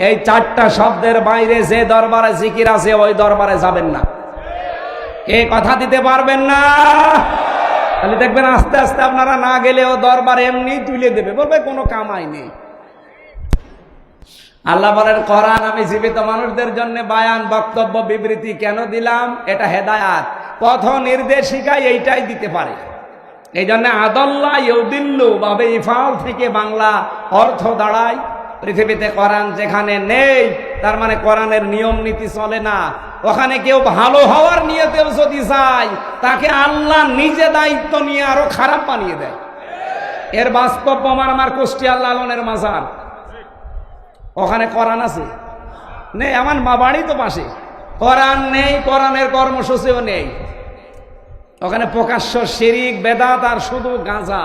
এই 4টা শব্দের বাইরে যে দরবারে জিকির আছে, ওই দরবারে যাবেন না। কে কথা দিতে পারবেন না? তাহলে দেখবেন আস্তে আস্তে আপনারা না গেলেও দরবার এমনি তুলে দেবে, বলবে কোনো কামাই নেই। আল্লাহ বলেন, কোরআন আমি জীবিত মানুষদের জন্য বায়ান, বক্তব্য, বিবৃতি কেন দিলাম? এটা হেদায়াত, পথ নির্দেশিকায় এইটাই দিতে পারে। এই জন্য আদাল্লাহ ইউদিল্লু বাবে ইফাল থেকে বাংলা অর্থ দাঁড়ায়, পৃথিবীতে কোরআন যেখানে নেই, তার মানে কোরআনের নিয়ম নীতি চলে না। ওখানে কেউ ভালো হওয়ার নিয়তেও যদি যায়, তাকে আল্লাহ নিজে দায়িত্ব নিয়ে আরো খারাপ বানিয়ে দেয়। এর বাস্তব প্রমাণ আমার কুষ্টিয়া লালনের মাজার, ওখানে কোরআন আছে নেই? আমার মা বাড়ি তো পাশে, কোরআন নেই, কোরআনের কর্মসূচিও নেই। ওখানে প্রকাশ্য শিরিক, বেদাত আর শুধু গাঁজা।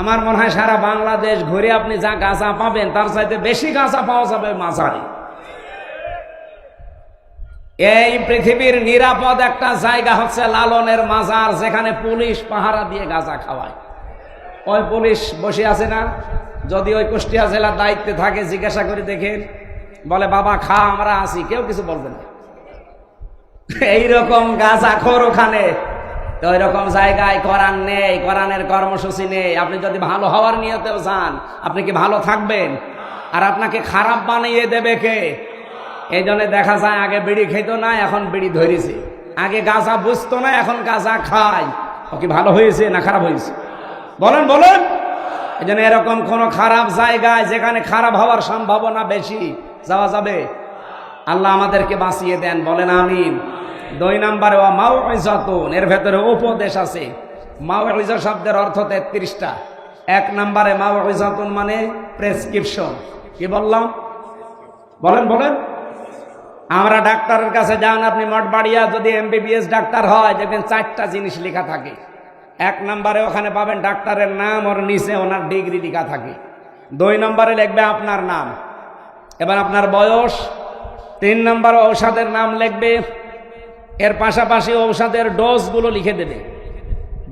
আমার মনে হয় সারা বাংলাদেশ ঘুরে আপনি যা গাঁজা পাবেন, তার চাইতে বেশি গাঁজা পাওয়া যাবে মাজারে। এই পৃথিবীর নিরাপদ একটা জায়গা হচ্ছে লালনের মাজার, যেখানে পুলিশ পাহারা দিয়ে গাঁজা খাওয়ায়। ওই পুলিশ বসে আছে না? যদি ওই কুষ্টিয়া জেলার দায়িত্বে থাকে, জিজ্ঞাসা করে দেখেন, বলে বাবা খা, আমরা আছি, কেউ কিছু বলবে না। এইরকম গাঁজাখোর ওখানে। তো ওই রকম জায়গায় কোরআন নেই, কোরআনের কর্মসূচি নেই। আপনি যদি ভালো হওয়ার নিয়তেও যান, আপনি কি ভালো থাকবেন? আর আপনাকে খারাপ বানিয়ে দেবে কে? এই জন্য দেখা যায় আগে বিড়ি খেত না, এখন বিড়ি ধরেছে। আগে গাঁজা বুঝতো না, এখন গাঁজা খায়। ও কি ভালো হয়েছে না খারাপ হয়েছে? বলেন বলেন। এই জন্য এরকম কোন খারাপ জায়গায়, যেখানে খারাপ হওয়ার সম্ভাবনা বেশি, যাওয়া যাবে? আল্লাহ আমাদেরকে বাঁচিয়ে দেন, বলেন আমিন। 2 নম্বরে ওয়া মাউইযাতুন, এর ভেতরে উপদেশ আছে। মাউইযা শব্দের অর্থ 33টা। 1 নম্বরে মাউইযাতুন মানে প্রেসক্রিপশন। কি বললাম? বলেন বলেন। আমরা ডাক্তারের কাছে যান, আপনি মঠবাড়িয়া যদি MBBS ডাক্তার হয়, দেখবেন 4টা জিনিস লেখা থাকে। 1 নম্বরে ওখানে পাবেন ডাক্তারের নাম, ওর নিচে ওনার ডিগ্রি লেখা থাকে। 2 নম্বরে লিখবে আপনার নাম, এবার আপনার বয়স। 3 নম্বরে ঔষধের নাম লিখবে, এর পাশাপাশি ঔষধের ডোজগুলো লিখে দেবে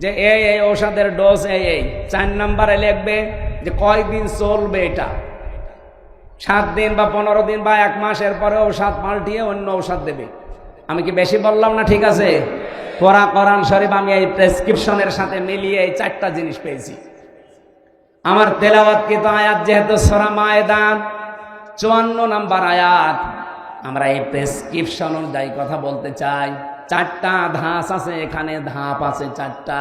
যে এই ঔষধের ডোজ এই। 4 নম্বরে লিখবে যে কয়দিন চলবে এটা, 7 দিন বা 15 দিন বা 1 মাস, এরপরে ঔষধ পাল্টিয়ে অন্য ঔষধ দেবে। আমি কি বেশি বললাম না? ঠিক আছে। কোরআন শরীফ আমি এই প্রেসক্রিপশনের সাথে মিলিয়ে এই 4টা জিনিস পেয়েছি। আমার তেলাওয়াতকৃত আয়াত যেহেতু সূরা মায়েদা 54 নম্বর আয়াত, আমরা এই প্রেসক্রিপশন অনুযায়ী কথা বলতে চাই। 4টা ধাপ আছে এখানে, ধাপ আছে 4টা।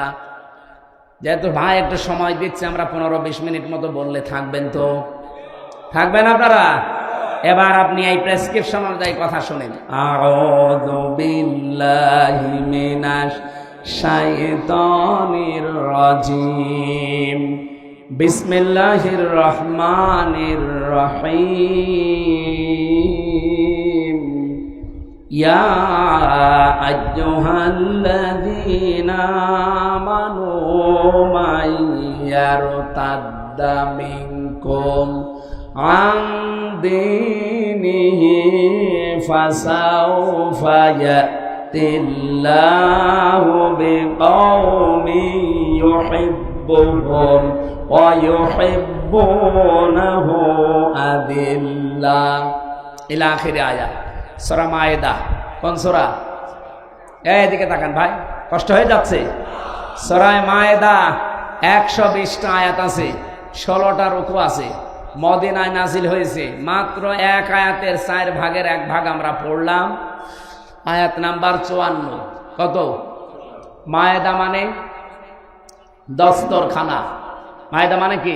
যেহেতু ভাই একটু সময় দিচ্ছে, আমরা 15-20 মিনিট মতো বললে থাকবেন তো? থাকবেন আপনারা? এবার আপনি এই প্রেসক্রিপশন অনুযায়ী কথা শুনেন। আউযু বিল্লাহি মিনাশ শাইতানির রাজিম, বিসমিল্লাহির রহমানির রহিম। ইয়া আইয়ুহাল্লাযীনা আমানু মাইয়ারতাদ্দা মিনকুম আন দীনিহি ফাসাউফা ইয়াতিল্লাহু বিকওমিন ইউহিব্বুহুম ওয়া ইউহিব্বুনাহু আযিল্লাহ ইলা আখির আয়াত। সূরা মায়েদা। কোন সূরা? এদিকে তাকান ভাই, কষ্ট হয়ে যাচ্ছে। সূরা মায়েদা 120টা আয়াত আছে, 16টা রুকু আছে। মদিনায় নাজিল হয়েছে। মাত্র 1 আয়াতের 4 ভাগের 1 ভাগ আমরা পড়লাম। আয়াত নাম্বার 54। কত? মায়েদা মানে দস্তরখানা। মায়েদা মানে কি?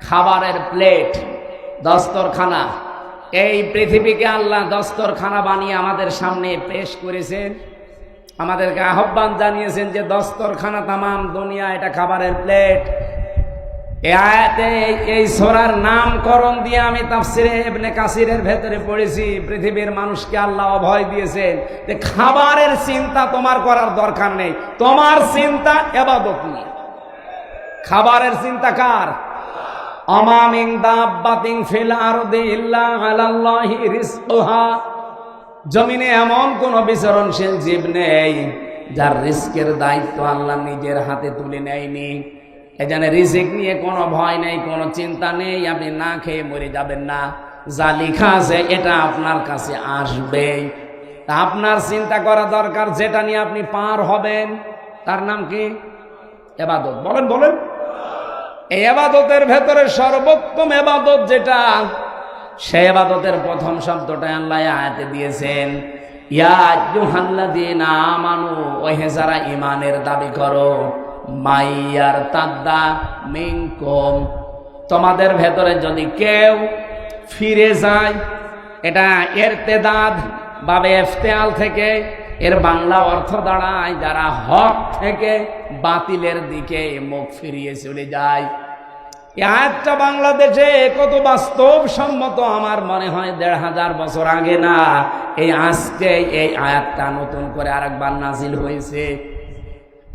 খাবারের প্লেট, দস্তরখানা। এই পৃথিবীকে আল্লাহ দস্তরখানা বানিয়ে আমাদের সামনে পেশ করেছেন, আমাদেরকে আহ্বান জানিয়েছেন যে দস্তরখানা তামাম দুনিয়া এটা খাবারের প্লেট। এই আয়াতে এই সূরার নামকরণ দিয়ে আমি তাফসিরে ইবনে কাসিরের ভেতরে পড়েছি, পৃথিবীর মানুষকে আল্লাহ অভয় দিয়েছেন যে খাবারের চিন্তা তোমার করার দরকার নেই, তোমার চিন্তা ইবাদত নিয়ে। খাবারের চিন্তা কার? আমা মিন দাব্বাতিন ফিল আরদি ইল্লা আলাল্লাহি রিজকুহা। জমিনে এমন কোন বিচরণশীল জীব নেই যার রিস্কের দায়িত্ব আল্লাহ নিজের হাতে তুলে নেয়নি। এজন্য রিজিক নিয়ে কোনো ভয় নেই, কোনো চিন্তা নেই। আপনি না খেয়ে মরে যাবেন না, যা লেখা আছে এটা আপনার কাছে আসবে। তা আপনার চিন্তা করা দরকার যেটা নিয়ে আপনি পার হবেন, তার নাম কি? ইবাদত। বলেন বলেন। এই ইবাদতের ভেতরে সর্বোত্তম ইবাদত যেটা, সেই ইবাদতের প্রথম শব্দটা আল্লাহ আয়াতে দিয়েছেন, ইয়া আইয়ুহাল্লাযীনা আমানু, ওহে যারা ঈমানের দাবি করো, মাইয়ারতাদ্দা মিনকুম, তোমাদের ভেতরে যদি কেউ ফিরে যায়। এটা ইরতিদাদ বাবে ইফতিআল থেকে, এর বাংলা অর্থ দাঁড়ায় যারা হক থেকে বাতিলের দিকে মুখ ফিরিয়ে চলে যায়। এই আয়াতটা বাংলাদেশে কত বাস্তবসম্মত আমার মনে হয় ১৫০০ বছর আগে না, এই আজকে এই আয়াতটা নতুন করে আরেকবার নাজিল হয়েছে।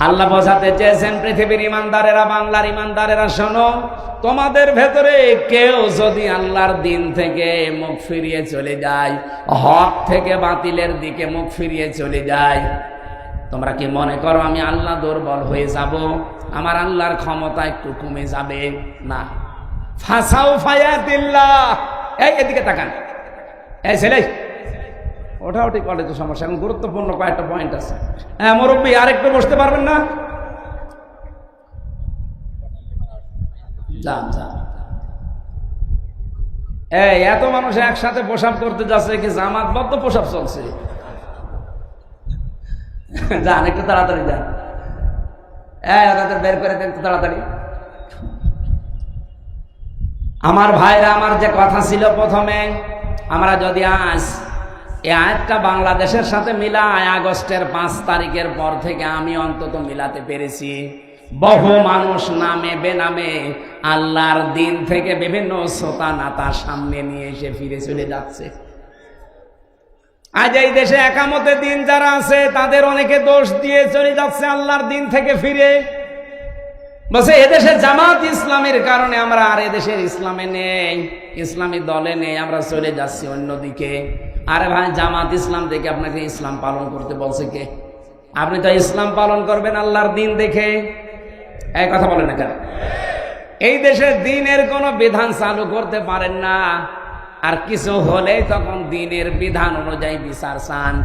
আল্লাহ বোঝাতে চেয়েছেন পৃথিবীর ইমানদারেরা, বাংলার ইমানদারেরা, শোনো, তোমাদের ভেতরে কেউ যদি আল্লাহর দিন থেকে মুখ ফিরিয়ে চলে যায়, হক থেকে বাতিলের দিকে মুখ ফিরিয়ে চলে যায়, তোমরা কি মনে করো আমি আল্লাহ দুর্বল হয়ে যাব, আমার আল্লাহর ক্ষমতা একটু কমে যাবে? না। ফাসাউফা ইয়াতিল্লাহ। এই এদিকে তাকান, এই ছেলে ওঠাও, ঠিক কলেজের সমস্যা। এখন গুরুত্বপূর্ণ কয়েকটা পয়েন্ট আছে। হ্যাঁ মুরব্বী, আরেকটু বসতে পারবেন না? যান যান। এই এত মানুষ একসাথে প্রসাব করতে যাচ্ছে, কি জামাতবদ্ধ প্রসাব চলছে? যান একটু তাড়াতাড়ি যান। ওদের বের করে দেন একটু তাড়াতাড়ি। আমার ভাইরা, আমার যে কথা ছিল প্রথমে, আমরা যদি আজ এই আয়াতটা বাংলাদেশের সাথে মিলাই, আগস্টের 5 তারিখের পর থেকে আমি অন্তত মিলাতে পেরেছি। বহু মানুষ নামে বেনামে আল্লাহর দিন থেকে বিভিন্ন শ্রোতা নাতার সামনে নিয়ে এসে ফিরে চলে যাচ্ছে। আজ এই দেশে একামতে দিন যারা আছে তাদের অনেকে দোষ দিয়ে চলে যাচ্ছে আল্লাহর দিন থেকে ফিরে। বলছে এদেশে জামাত ইসলামের কারণে আমরা আর এদেশের ইসলামে নেই, ইসলামী দলে নেই, আমরা চলে যাচ্ছি অন্যদিকে। আরে ভাই, জামাত ইসলাম দেখে আপনাকে ইসলাম পালন করতে বলছে কে? আপনি তো ইসলাম পালন করবেন আল্লাহর দিন দেখে। এই কথা বলেন না কেন? এই দেশে দিনের কোনো বিধান চালু করতে পারেন না, আর কিছু হলেই তখন দিনের বিধান অনুযায়ী বিচার চান।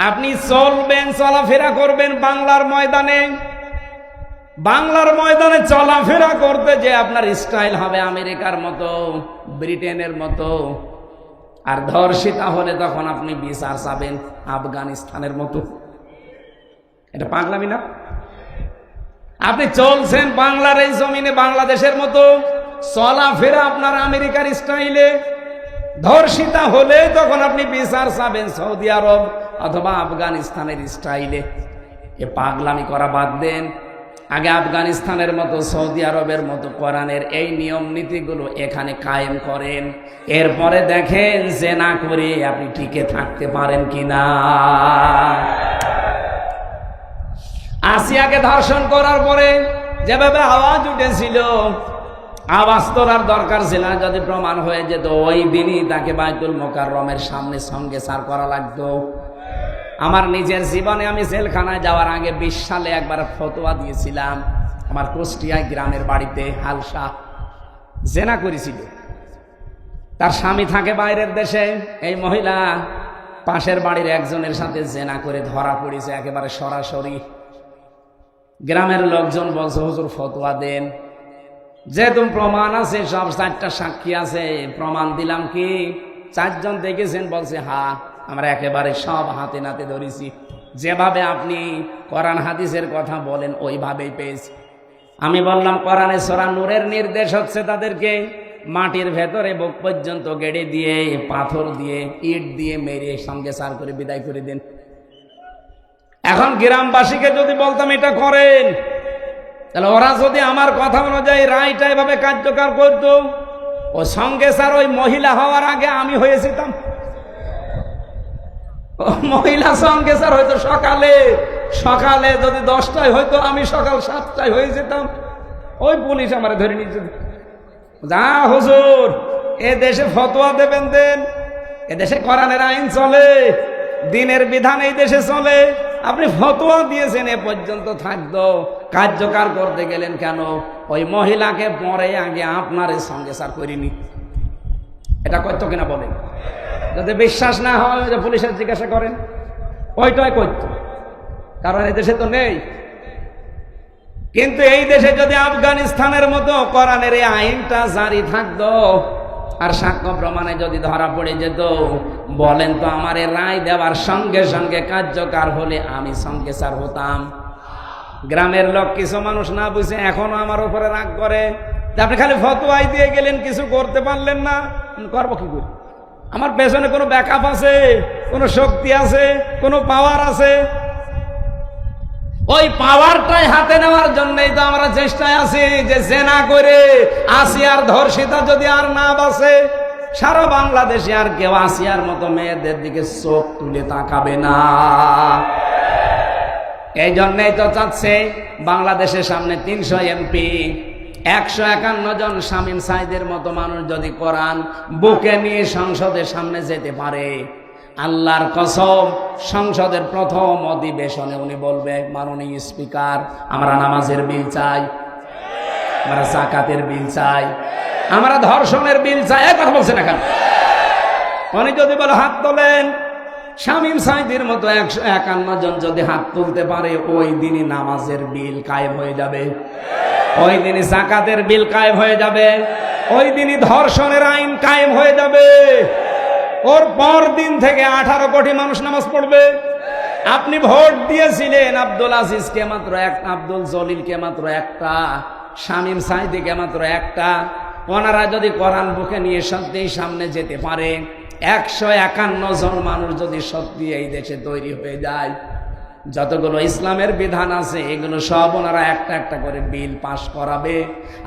আপনি চলবেন, চলাফেরা করবেন বাংলার ময়দানে, বাংলার ময়দানে চলাফেরা করতে যে আপনার স্টাইল হবে আমেরিকার মতো, ব্রিটেনের মতো, আর ধর্ষিতা হলে তখন আপনি বিচার চাবেন আফগানিস্তানের মতো। এটা পাগলামি না? আপনি চলছেন বাংলার এই জমিনে বাংলাদেশের মতো, চলাফেরা আপনার আমেরিকার স্টাইলে, ধর্ষিতা হলে তখন আপনি বিচার চাবেন সৌদি আরব অথবা আফগানিস্তানের স্টাইলে। এ পাগলামি করা বাদ দেন। আগে আফগানিস্তানের মতো, সৌদি আরবের মতো কোরআনের এই নিয়ম নীতিগুলো এখানে কায়েম করেন, এরপরে দেখেন যে না করে আপনি টিকে থাকতে পারেন কিনা। আসিয়াকে ধর্ষণ করার পরে যেভাবে আওয়াজ উঠেছিল, আওয়াজ তোলার দরকার ছিল না। যদি প্রমাণ হয়ে যেত, ওই দিনই তাকে বাইতুল মোকাররমের সামনে সঙ্গে সার করা লাগতো। আমার নিজের জীবনে আমি জেলখানায় যাওয়ার আগে 20 সালে একবার ফতোয়া দিয়েছিলাম। আমার কুষ্টিয়ায় গ্রামের বাড়িতে হালসা জেনা করেছিল, তার স্বামী থাকে বাইরের দেশে। এই মহিলা পাশের বাড়ির একজনের সাথে জেনা করে ধরা পড়েছে একেবারে সরাসরি। গ্রামের লোকজন বলছে, হুজুর ফতোয়া দেন, যেহেতু প্রমাণ আছে, সব 4টা সাক্ষী আছে, প্রমাণ দিলাম কি? 4 জন দেখেছেন? বলছে হ্যাঁ, আমরা একেবারে সব হাতে নাতে ধরেছি, যেভাবে আপনি কোরআন হাদিসের কথা বলেন ওইভাবেই পেয়েছি। আমি বললাম, কোরআনে সূরা নূরের নির্দেশ হচ্ছে তাদেরকে মাটির ভেতরে বুক পর্যন্ত গেড়ে দিয়ে, পাথর দিয়ে, ইট দিয়ে মেরে সঙ্গে সার করে বিদায় করে দেন। এখন গ্রামবাসীকে যদি বলতাম এটা করেন, তাহলে ওরা যদি আমার কথা অনুযায়ী রায়টা এভাবে কার্যকর করত, ও সঙ্গে স্যার ওই মহিলা হওয়ার আগে আমি হয়ে যেতাম। মহিলা সঙ্গে স্যার হয়তো সকালে সকালে যদি 10টায় হয়তো আমি সকাল 7টায় হয়ে যেতাম। ওই পুলিশ আমার ধরে নিয়ে যেত। যা হুজুর, এ দেশে ফতোয়া দেবেন দেন, এ দেশে কোরআনের আইন চলে, দিনের বিধান এই দেশে চলে। আপনি ফতোয়া দিয়েছেন, এ পর্যন্ত থাকতো, কার্যকর করতে গেলেন কেন? ওই মহিলাকে পরে আগে আপনার সঙ্গে সার করিনি। এটা করতো কিনা বলেন? যদি বিশ্বাস না হয় যে পুলিশের জিজ্ঞাসা করেন, ওইটাই করতো, কারণ এই দেশে তো নেই। কিন্তু এই দেশে যদি আফগানিস্তানের মতো কোরআনের এই আইনটা জারি থাকতো, আর সাক্ষ্য প্রমাণে যদি ধরা পড়ে যেত, বলেন তো আমার রায় দেওয়ার সঙ্গে সঙ্গে কার্যকর হলে আমি সঙ্গে সার হতাম। গ্রামের লোক কিছু মানুষ না বুঝে এখনো আমার উপরে রাগ করে, আপনি খালি ফতোয়াই দিয়ে গেলেন, কিছু করতে পারলেন না। করবো কি করে? আমার পেছনে কোনো ব্যাকআপ আছে, কোনো শক্তি আছে, কোনো পাওয়ার আছে। ওই পাওয়ারটাই হাতে নেওয়ার জন্যই তো আমরা চেষ্টায় আছি যে জেনা করে আসিয়ার ধর্ষিতা যদি আর না বাঁচে, সারা বাংলাদেশে আর কেউ আসিয়ার মতো মেয়েদের দিকে চোখ তুলে তাকাবে না। এই জন্যই তো চাচ্ছে বাংলাদেশের সামনে 300 এমপি, 151 জন শামীম সাইদের মতো মানুষ যদি কোরআন বুকে নিয়ে সংসদের সামনে যেতে পারে, আল্লাহর কসম সংসদের প্রথম অধিবেশনে উনি বলবে, মাননীয় স্পিকার, আমরা নামাজের বিল চাই, আমরা যাকাতের বিল চাই, আমরা ধর্ষণের বিল চাই। এক কথা বলছেন এখন। উনি যদি বলে হাত তোলেন, শামীম সাইদের মতো 151 জন যদি হাত তুলতে পারে, ওই দিনই নামাজের বিল কায়েম হয়ে যাবে, ওই দিনই যাকাতের বিল কায়েম হয়ে যাবে, ওই দিনই ধর্ষণের আইন কায়েম হয়ে যাবে। ওর পর দিন থেকে 18 কোটি মানুষ নামাজ পড়বে। আপনি ভোট দিয়েছিলেন আব্দুল আজিজকে মাত্র একটা, আব্দুল জলিলকে মাত্র একটা, শামীম সাইদিকে মাত্র একটা। ওনারা যদি কোরআন বুকে নিয়ে সত্যি সামনে যেতে পারে, 151 জন মানুষ যদি সত্যি এই দেশে তৈরি হয়ে যায়, যতগুলো ইসলামের বিধান আছে এগুলো সব ওনারা একটা একটা করে বিল পাশ করাবে।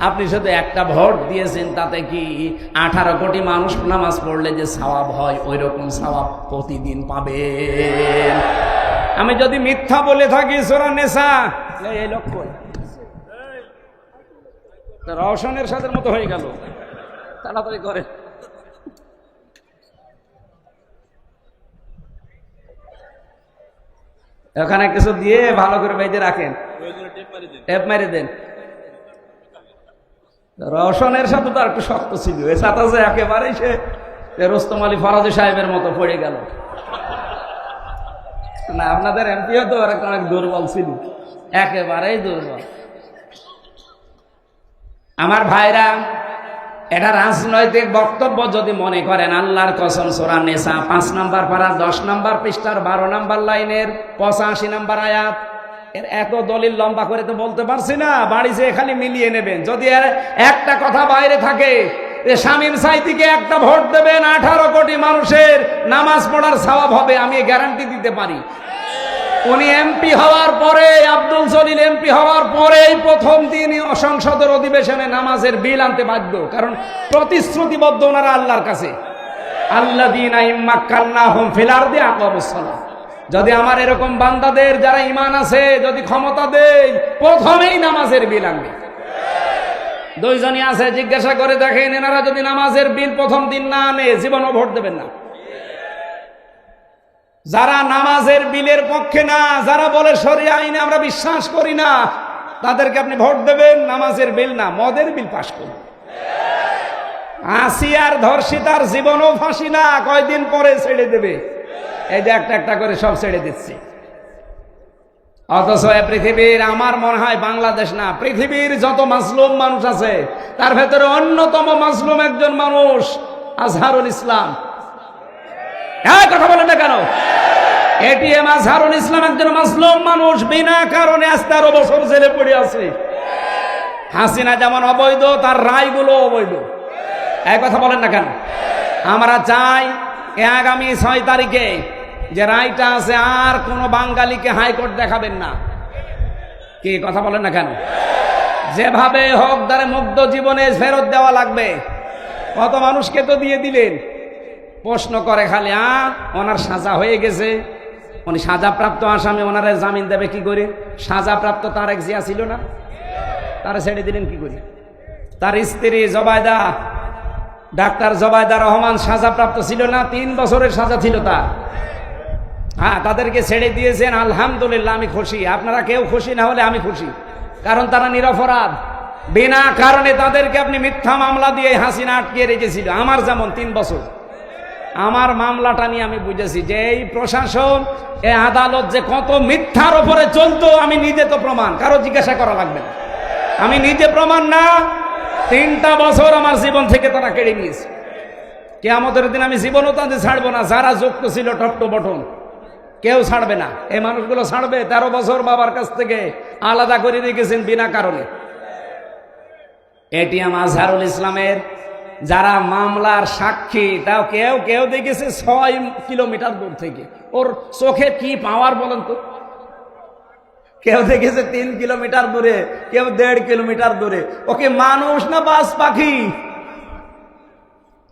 আপনি শুধু একটা ভোট দিয়েছেন, তাতে কি 18 কোটি মানুষ নামাজ পড়লে যে সওয়াব হয়, ওই রকম সওয়াব প্রতিদিন পাবেন। আমি যদি মিথ্যা বলে থাকি, সূরা নিসা এই লক্ষ্য রওশনের সাথে মতো হয়ে গেল, তাড়াতাড়ি করে। ওখানে কিছু দিয়ে ভালো করে বেঁধে রাখেন, টেপ মারি দেন। রওশনের সাথে তো একটু শক্ত ছিল, এ সাথে যে একেবারেই সে রোস্তম আলী ফরাজি সাহেবের মতো পড়ে গেল। না, আপনাদের এমপিও তো অনেক দুর্বল ছিল, একেবারেই দুর্বল। আমার ভাইরা, এটা রাজনৈতিক বক্তব্য যদি মনে করেন, আল্লাহর কসম, সূরা নিসা 5 নম্বর পারা 10 নম্বর পৃষ্ঠার 12 নম্বর লাইনের 85 নম্বর আয়াত। এর এত দলিল লম্বা করে তো বলতে পারছি না, বাড়ি যেয়ে খালি মিলিয়ে নেবেন। যদি এর একটা কথা বাইরে থাকে, শামীম সাঈদীকে একটা ভোট দেবেন, 18 কোটি মানুষের নামাজ পড়ার সওয়াব হবে, আমি গ্যারান্টি দিতে পারি। উনি এমপি হওয়ার পরে, আব্দুল জলিল এমপি হওয়ার পরেই প্রথম দিন সংসদের অধিবেশনে নামাজের বিল আনতে বাধ্য, কারণ প্রতিশ্রুতিবদ্ধ ওনারা আল্লাহর কাছে, আল্লাযীনা ইম্মাক্কান্নাহুম ফিল আরদি আকামুস সালাহ। যদি আমার এরকম বান্দাদের যারা ঈমান আছে যদি ক্ষমতা দেই, প্রথমেই নামাজের বিল আনবে। দুইজনই আছে, জিজ্ঞাসা করে দেখেন, এনারা যদি নামাজের বিল প্রথম দিন না আনে, জীবনও ভোট দেবেন না। যারা নামাজের বিলের পক্ষে না, যারা বলে শরিয়া আইনে আমরা বিশ্বাস করি না, তাদেরকে আপনি ভোট দেবেন, নামাজের বিল না, মদের বিল পাশ করুন। আসিয়ার ধর্ষিতার জীবনও ফাঁসি না, কয়দিন পরে ছেড়ে দেবে। এই যে একটা একটা করে সব ছেড়ে দিচ্ছে। অথচ পৃথিবীর, আমার মনে হয় বাংলাদেশ না, পৃথিবীর যত মাজলুম মানুষ আছে তার ভেতরে অন্যতম মাজলুম একজন মানুষ আজহারুল ইসলাম। হ্যাঁ, কথা বলেন না কেন? এটিএম আজহারুল ইসলাম একজন মাজলুম মানুষ, বিনা কারণে আজ 13 বছর জেলে পড়ে আছে। হাসিনা যেমন অবৈধ, তার রায়গুলো অবৈধ। এই কথা বলেন না কেন? আমরা চাই আগামী 6 তারিখে যে রায়টা আছে, আর কোনো বাঙালিকে হাইকোর্ট দেখাবেন না। কি কথা বলেন না কেন? যেভাবে হোক তারে মুগ্ধ জীবনে ফেরত দেওয়া লাগবে। কত মানুষকে তো দিয়ে দিলেন। প্রশ্ন করে খালি, ওনার সাজা হয়ে গেছে, উনি সাজাপ্রাপ্ত আসামি, ওনারে জামিন দেবে কি করে? সাজাপ্রাপ্ত তারেক জিয়া ছিল না, তারা ছেড়ে দিলেন কি করে? তার স্ত্রী জবায়দা, ডাক্তার জবায়দা রহমান সাজাপ্রাপ্ত ছিল না, 3 বছরের সাজা ছিল তার। হ্যাঁ, তাদেরকে ছেড়ে দিয়েছেন, আলহামদুলিল্লাহ, আমি খুশি। আপনারা কেউ খুশি না হলে আমি খুশি, কারণ তারা নিরপরাধ। বিনা কারণে তাদেরকে আপনি মিথ্যা মামলা দিয়ে হাসিনা আটকে রেখেছিল। আমার যেমন 3 বছর, আমার মামলাটা নিয়ে আমি বুঝেছি যে এই প্রশাসন, এই আদালত যে কত মিথ্যার উপরে চলতো, আমি নিজে তো প্রমাণ, কারো জিজ্ঞাসা করা লাগবে না, আমি নিজে প্রমাণ না। 3টা বছর আমার জীবন থেকে তারা কেড়ে নিয়েছে। কিয়ামতের দিন আমি জীবনও তাদের ছাড়বো না। যারা যুক্ত ছিল টপ টু বটন, কেউ ছাড়বে না। এই মানুষগুলো ছাড়বে? 13 বছর বাবার কাছ থেকে আলাদা করে রেখেছেন বিনা কারণে। এটিএম আজহারুল ইসলামের যারা মামলার সাক্ষী, তাও কেউ কেউ দেখেছে 6 কিলোমিটার দূর থেকে। ওর চোখে কি পাওয়ার বলেন তো? কেউ দেখেছে 3 কিলোমিটার দূরে, কেউ 1.5 কিলোমিটার দূরে। ওকে মানুষ না বাস পাখি?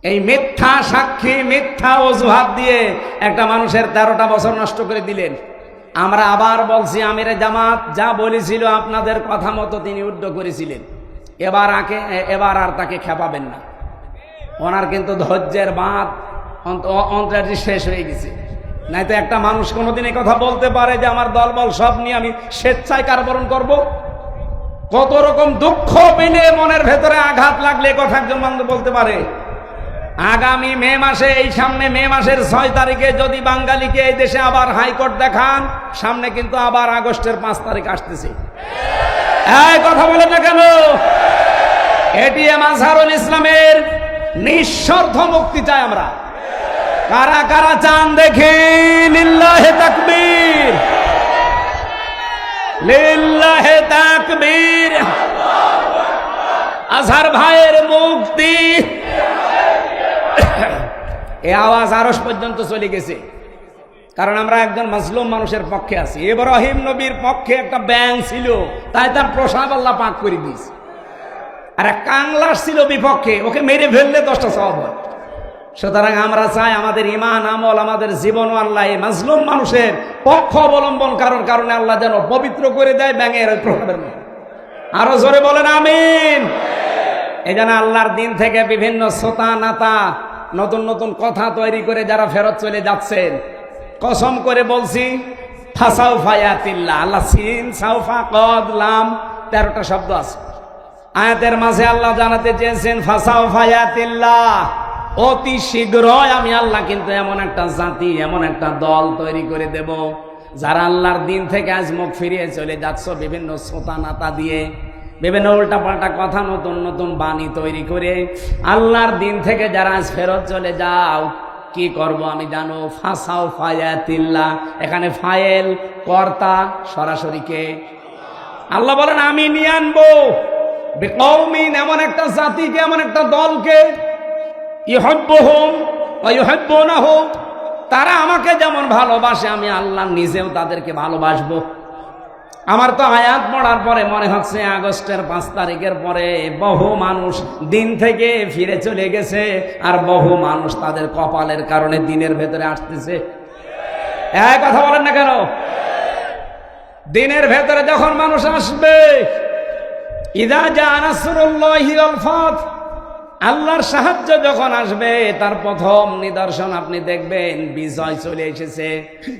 এই মিথ্যা সাক্ষী, মিথ্যা অজুহাত দিয়ে একটা মানুষের 13টা বছর নষ্ট করে দিলেন। আমরা আবার বলছি, আমিরে জামাত যা বলেছিল আপনাদের কথা মতো তিনি উদ্ধ করেছিলেন। এবার আর তাকে খেপাবেন না। ওনার কিন্তু ধৈর্যের বাঁধ অন্তরে শেষ হয়ে গেছে। নাই তো একটা মানুষ কোনোদিন এই কথা বলতে পারে যে আমার দলবল সব নিয়ে আমি স্বেচ্ছায় কারাবরণ করব? কত রকম দুঃখ পেলে, মনের ভেতরে আঘাত লাগলে কথা একজন মানুষ বলতে পারে? আগামী মে মাসে, এই সামনে মে মাসের 6 তারিখে যদি বাঙালিকে এই দেশে আবার হাইকোর্ট দেখান, সামনে কিন্তু আবার আগস্টের 5 তারিখ আসতেছে। এই কথা বলেন না কেন? এটিএম আজহারুল ইসলামের নিঃশর্ত মুক্তি চাই আমরা। কারা কারা চান দেখি? লিল্লাহে তাকবীর, লিল্লাহে তাকবীর। আজহার ভাইয়ের মুক্তি। এই আওয়াজ আরশ পর্যন্ত চলে গেছে, কারণ আমরা একজন মাজলুম মানুষের পক্ষে আছি। ইব্রাহিম নবীর পক্ষে একটা ব্যাঙ ছিল, তাই তার প্রসাব আল্লাহ পাক করে দিয়েছে। আর এক কাংলাস ছিল বিপক্ষে, ওকে মেরে ফেললে 10টা সওয়াব হয়। সুতরাং আমরা চাই আমাদের ঈমান, আমল, আমাদের জীবন আল্লাহ এই মাজলুম মানুষের পক্ষ অবলম্বন কারণে আল্লাহ যেন পবিত্র করে দেয় ব্যাঙের প্রভাবের মতো। আরো জোরে বলেন আমিন। এই জন্য আল্লাহর দিন থেকে বিভিন্ন সোতা নাতা নতুন নতুন কথা তৈরি করে যারা ফেরত চলে যাচ্ছেন, কসম করে বলছি ফাসাউফা ইয়াতিল্লাহ, আল্লাহ সিন সাউফা কদ লাম 13টা শব্দ আছে আয়াতের মাঝে। আল্লাহ জানাতে চেয়েছেন ফাসাউফা ইয়াতিল্লাহ, অতি শীঘ্রই আমি আল্লাহ কিন্তু এমন একটা জাতি, এমন একটা দল তৈরি করে দেব যারা আল্লাহর দিন থেকে আজ মুখ ফিরিয়ে চলে যাচ্ছ বিভিন্ন সোতা নাতা দিয়ে, বিভিন্ন উল্টাপাল্টা কথা, নতুন নতুন বাণী তৈরি করে আল্লাহর দিন থেকে যারা আজ ফেরত চলে যাও, কি করব আমি জানো? ফাসাউফা ইয়াতিল্লাহ, এখানে ফাইল কর্তা সরাসরি কে? আল্লাহ বলেন আমি নিয়ে আনবো বিকৌমিন, এমন একটা জাতিকে, এমন একটা দলকে, ইউহিব্বুহুম ওয়া ইউহিব্বুনাহু, তারা আমাকে যেমন ভালোবাসে আমি আল্লাহ নিজেও তাদেরকে ভালোবাসবো। আমার তো আয়াত পড়ার পরে মনে হচ্ছে আগস্টের 5 তারিখের পরে বহু মানুষ দিন থেকে ফিরে চলে গেছে, আর বহু মানুষ তাদের কপালের কারণে দিনের ভেতরে আসতেছে। এই কথা বলেন না কেন? দিনের ভেতরে যখন মানুষ আসবে, ইযা জা নাসরুল্লাহি ওয়াল ফাত, আল্লাহর সাহায্য যখন আসবে, তার প্রথম নিদর্শন আপনি দেখবেন বিজয় চলে এসেছে।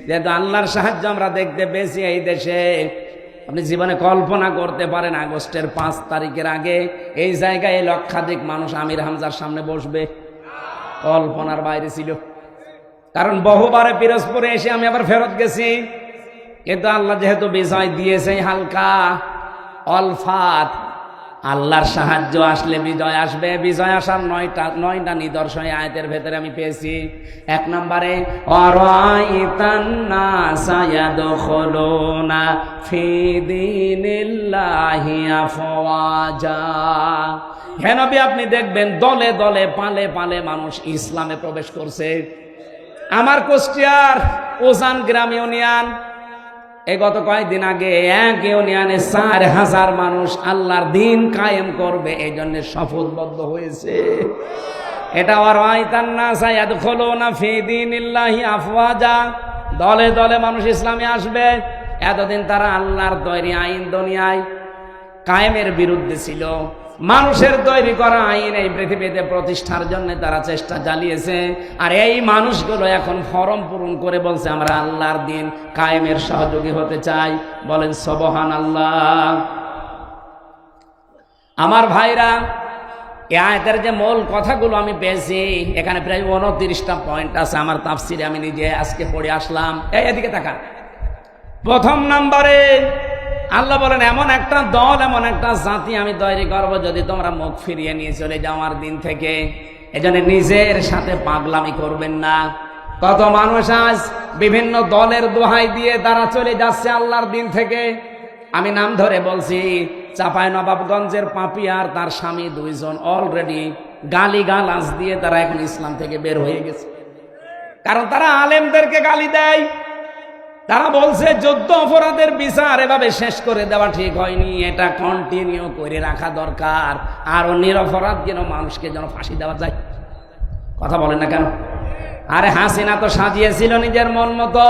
যেহেতু আল্লাহর সাহায্য আমরা দেখতে পেয়েছি এই দেশে, আপনি জীবনে কল্পনা করতে পারেন আগস্টের 5 তারিখের আগে এই জায়গায় লক্ষাধিক মানুষ আমির হামজার সামনে বসবে? কল্পনার বাইরে ছিল। কারণ বহুবারে পিরোজপুরে এসে আমি আবার ফেরত গেছি, কিন্তু আল্লাহ যেহেতু বিজয় দিয়েছে হালকা অলফাত, আল্লাহর সাহায্য আসলে বিজয় আসবে। বিজয় আসার 9টা নিদর্শন আয়াতের ভেতরে আমি পেয়েছি। 1 নম্বরে আরাইতান নাসা ইয়াদখুলুনা ফি দীনিল্লাহি আফওয়াজা, হে নবী আপনি দেখবেন দলে দলে পালে পালে মানুষ ইসলামে প্রবেশ করছে। আমার কুষ্টিয়ার ওজান গ্রাম ইউনিয়ন, এই গত কয়েকদিন আগে এক ইউনিয়নে 4000 মানুষ আল্লাহর দিন কায়েম করবে এই জন্য শপথবদ্ধ হয়েছে। এটা ওয়ারাইতান নাসা ইয়াদখুলুনা ফি দীনিল্লাহি আফওয়াজা, দলে দলে মানুষ ইসলামে আসবে। এতদিন তারা আল্লাহর তৈরি আইন দুনিয়ায় কায়েমের বিরুদ্ধে ছিল, মানুষের তৈরি করা আইন এই পৃথিবীতে প্রতিষ্ঠার জন্য তারা চেষ্টা চালিয়েছে। আর এই মানুষগুলো এখন ফরম পূরণ করে বলছে আমরা আল্লাহর দিন কায়েমের সহযোগী হতে চাই। বলেন সুবহানাল্লাহ। আমার ভাইরা, এই আয়াতের যে মূল কথাগুলো আমি পেয়েছি, এখানে প্রায় 29টা পয়েন্ট আছে। আমার তাফসিরে আমি নিজে আজকে পড়ে আসলাম। এদিকে তাকান। প্রথম নম্বরে আল্লাহ বলেন এমন একটা দল, এমন একটা জাতি আমি তৈরি করবো যদি তোমরা মুখ ফিরিয়ে নিয়ে চলে যাও আমার দিন থেকে। এজন্য নিজের সাথে পাগলামি করবেন না। কত মানুষ আজ বিভিন্ন দলের দোহাই দিয়ে তারা চলে যাচ্ছে আল্লাহর দিন থেকে। আমি নাম ধরে বলছি, চাঁপাইনবাবগঞ্জের পাপিয়ার তার স্বামী 2 জন অলরেডি গালিগালাজ দিয়ে তারা এখন ইসলাম থেকে বের হয়ে গেছে। কারণ তারা আলেমদেরকে গালি দেয়। তারা বলছে যুদ্ধ অপরাধের বিচার এভাবে শেষ করে দেওয়া ঠিক হয়নি, এটা কন্টিনিউ করে রাখা দরকার। আরো নিরপরাধ যেন মানুষকে যেন ফাঁসি দেওয়া যায়। কথা বলেন না কেন? আরে হাসিনা তো সাজিয়েছিল নিজের মন মতো,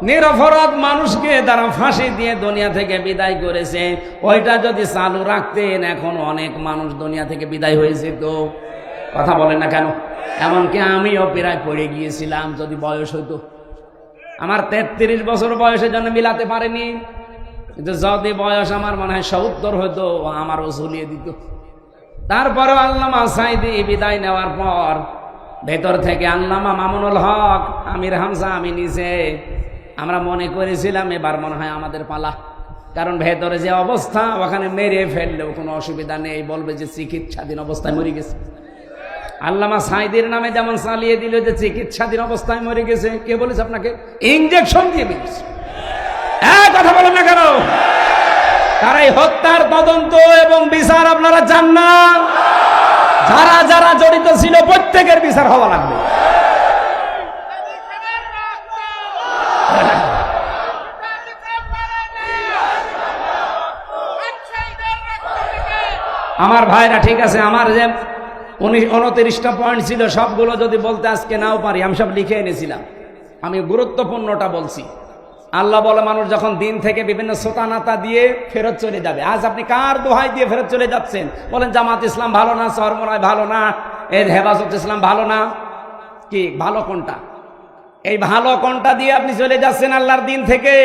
নিরপরাধ মানুষকে তারা ফাঁসি দিয়ে দুনিয়া থেকে বিদায় করেছে। ওইটা যদি চালু রাখতেন এখন অনেক মানুষ দুনিয়া থেকে বিদায় হয়েছে। তো কথা বলেন না কেন? এমনকি আমিও প্রায় পড়ে গিয়েছিলাম যদি বয়স হইতো। আমার 33 বছর বয়সের জন্য মিলাতে পারেনি, কিন্তু যদি বয়স আমার মনে হয় 70 হইতো আমারও ঝুলিয়ে দিত। তারপরেও আল্লামা সাইদি বিদায় নেওয়ার পর ভেতর থেকে আল্লামা মামুনুল হক, আমির হামজা, আমি নিজে আমরা মনে করেছিলাম এবার মনে হয় আমাদের পালা। কারণ ভেতরে যে অবস্থা, ওখানে মেরে ফেললেও কোনো অসুবিধা নেই, বলবে যে চিকিৎসাধীন অবস্থায় মরে গেছে। আল্লামা সাইদির নামে যেমন চালিয়ে দিল যে চিকিৎসাধীন অবস্থায় মরে গেছে। কে বলেছে আপনাকে? ইনজেকশন দিয়ে মেরেছে। কথা বলেন না কেন? তারা এই হত্যার তদন্ত এবং বিচার আপনারা চান না? যারা যারা জড়িত ছিল প্রত্যেকের বিচার হওয়া লাগবে। আমার ভাইরা ঠিক আছে, আমার যে 29টা পয়েন্ট ছিল সবগুলো যদি বলতে আজকে নাও পারি, আমি সব লিখে এনেছিলাম। আমি গুরুত্বপূর্ণটা বলছি। আল্লাহ বলে মানুষ যখন দিন থেকে বিভিন্ন সোতানাতা দিয়ে ফেরত চলে যাবে। আজ আপনি কার দোহাই দিয়ে ফেরত চলে যাচ্ছেন? বলেন জামাত ইসলাম ভালো না, চরমনায় ভালো না, এই হেফাজত ইসলাম ভালো না। কি ভালো কোনটা? এই ভালো কোনটা দিয়ে আপনি চলে যাচ্ছেন আল্লাহর দিন থেকে?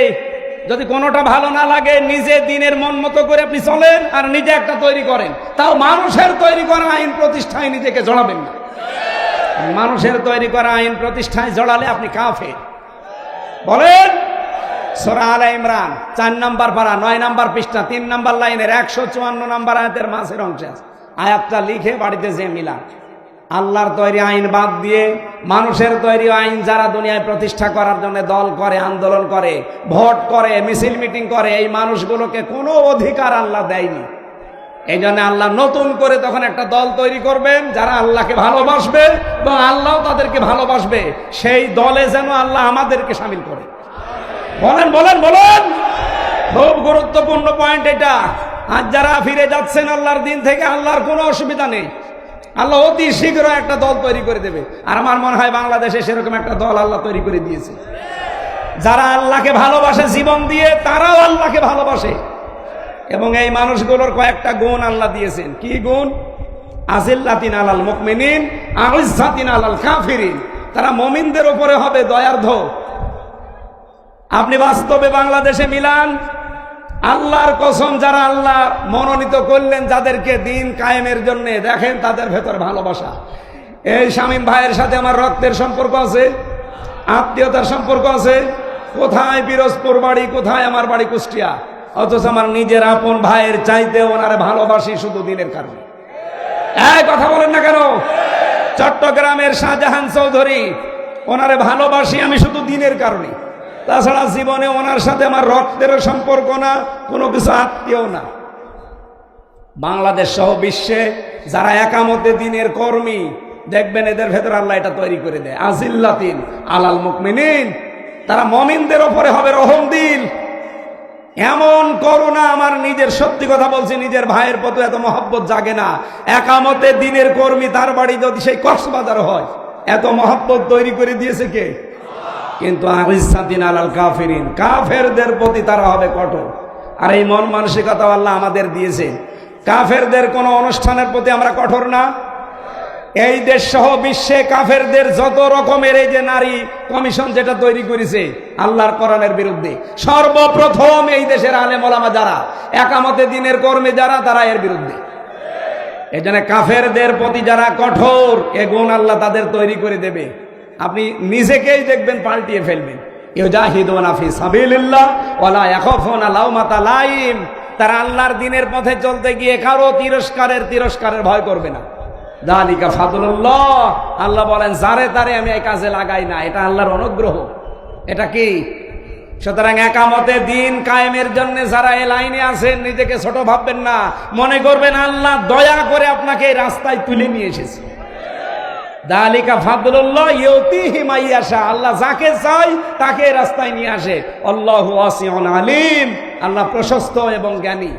যদি কোনোটা ভালো না লাগে নিজে দিনের মন মতো করে আপনি চলেন আর নিজে একটা তৈরি করেন, তাও মানুষের তৈরি করা আইন প্রতিষ্ঠায় নিজেকে জড়াবেন না। মানুষের তৈরি করা আইন প্রতিষ্ঠায় জড়ালে আপনি কাফের। বলেন সূরা আলে ইমরান 4 নম্বর পারা 9 নম্বর পৃষ্ঠা 3 নম্বর লাইনের 154 নম্বর আয়াতের মাঝের অংশে আছে। আয়াতটা লিখে বাড়িতে যে মিলান। আল্লাহর তৈরি আইন বাদ দিয়ে মানুষের তৈরি আইন যারা দুনিয়ায় প্রতিষ্ঠা করার জন্য দল করে, আন্দোলন করে, ভোট করে, মিছিল মিটিং করে, এই মানুষগুলোকে কোনো অধিকার আল্লাহ দেয়নি। এই জন্য আল্লাহ নতুন করে তখন একটা দল তৈরি করবেন যারা আল্লাহকে ভালোবাসবে এবং আল্লাহ তাদেরকে ভালোবাসবে। সেই দলে যেন আল্লাহ আমাদেরকে শামিল করে। বলেন বলেন বলেন। খুব গুরুত্বপূর্ণ পয়েন্ট এটা। আজ যারা ফিরে যাচ্ছেন আল্লাহর দিন থেকে, আল্লাহর কোনো অসুবিধা নেই, আল্লাহ অতি শীঘ্র একটা দল তৈরি করে দেবে। আর আমার মনে হয় বাংলাদেশে সেরকম একটা দল আল্লাহ তৈরি করে দিয়েছে। যারা আল্লাহকে ভালোবাসে জীবন দিয়ে, তারাও আল্লাহকে ভালোবাসে। এবং এই মানুষগুলোর কয়েকটা গুণ আল্লাহ দিয়েছেন। কি গুণ? আজিল্লাতিন আলাল মুমিনিন আইজ্জাতিন আলাল কাফিরিন। তারা মুমিনদের উপরে হবে দয়ার্ধ। আপনি বাস্তবে বাংলাদেশে মিলান, আল্লাহর কসম, যারা আল্লাহ মনোনীত করলেন যাদেরকে দিন কায়েমের জন্য, দেখেন তাদের ভেতর ভালোবাসা। এই শামীম ভাইয়ের সাথে আমার রক্তের সম্পর্ক আছে, আত্মীয়তার সম্পর্ক আছে। কোথায় পিরোজপুর বাড়ি, কোথায় আমার বাড়ি কুষ্টিয়া, অথচ আমার নিজের আপন ভাইয়ের চাইতে ওনারে ভালোবাসি শুধু দিনের কারণে। এই কথা বলেন না কেন? চট্টগ্রামের শাহজাহান চৌধুরী, ওনারে ভালোবাসি আমি শুধু দিনের কারণে। তাছাড়া জীবনে ওনার সাথে আমার রক্তের সম্পর্ক না, কোনো কিছু আত্মীয় না। বাংলাদেশ সহ বিশ্বে যারা একামতে দিনের কর্মী, দেখবেন এদের ভেতর আল্লাহ এটা তৈরি করে দেয়। আজিল্লাতিন আলাল মুমিনিন, তারা মুমিনদের উপরে হবে রহম দিল। এমন করুণা, আমার নিজের সত্যি কথা বলছি, নিজের ভাইয়ের প্রতি এত মহব্বত জাগে না। একামতে দিনের কর্মী, তার বাড়ি যদি সেই কক্সবাজার হয়, এত মহব্বত তৈরি করে দিয়েছে কে? কিন্তু আইজ্জাতিন আলাল কাফিরিন, কাফেরদের প্রতি তারা হবে কঠোর। আর এই মন মানসিকতা আল্লাহ আমাদের দিয়েছে। কাফেরদের কোন অনুষ্ঠানের প্রতি আমরা কঠোর না। এই দেশ সহ বিশ্বে কাফেরদের যত রকমের এই যে নারী কমিশন যেটা তৈরি করেছে আল্লাহর কোরআনের বিরুদ্ধে, সর্বপ্রথম এই দেশের আলেম ওলামা যারা একামতে দিনের কর্মী যারা, তারা এর বিরুদ্ধে। এই জন্য কাফেরদের প্রতি যারা কঠোর, এ গুণ আল্লাহ তাদের তৈরি করে দেবে। আপনি নিজেকেই দেখবেন পাল্টিয়ে ফেলবেন। ইউজাহিদুনা ফি সাবিলিল্লাহ ওয়ালা ইয়াখাফুনা লাওমাতা লাইম। তারা আল্লাহর দিনের পথে চলতে গিয়ে কারো তিরস্কারের ভয় করবে না। যালিকা ফাদলুল্লাহ, আল্লাহ বলেন যারে তারে আমি এই কাজে লাগাই না, এটা আল্লাহর অনুগ্রহ। এটা কি? সুতরাং একামতে দিন কায়েমের জন্য যারা এই লাইনে আছেন, নিজেকে ছোট ভাববেন না, মনে করবেন আল্লাহ দয়া করে আপনাকে এই রাস্তায় তুলে নিয়ে এসেছে। যালিকা ফাদলুল্লাহ ইউতিহি মাইয়াশা, আল্লাহ যাকে চাই তাকে রাস্তায় নিয়ে আসে। আল্লাহু ওয়াসিউন আলিম, আল্লাহ প্রশস্ত এবং জ্ঞানী।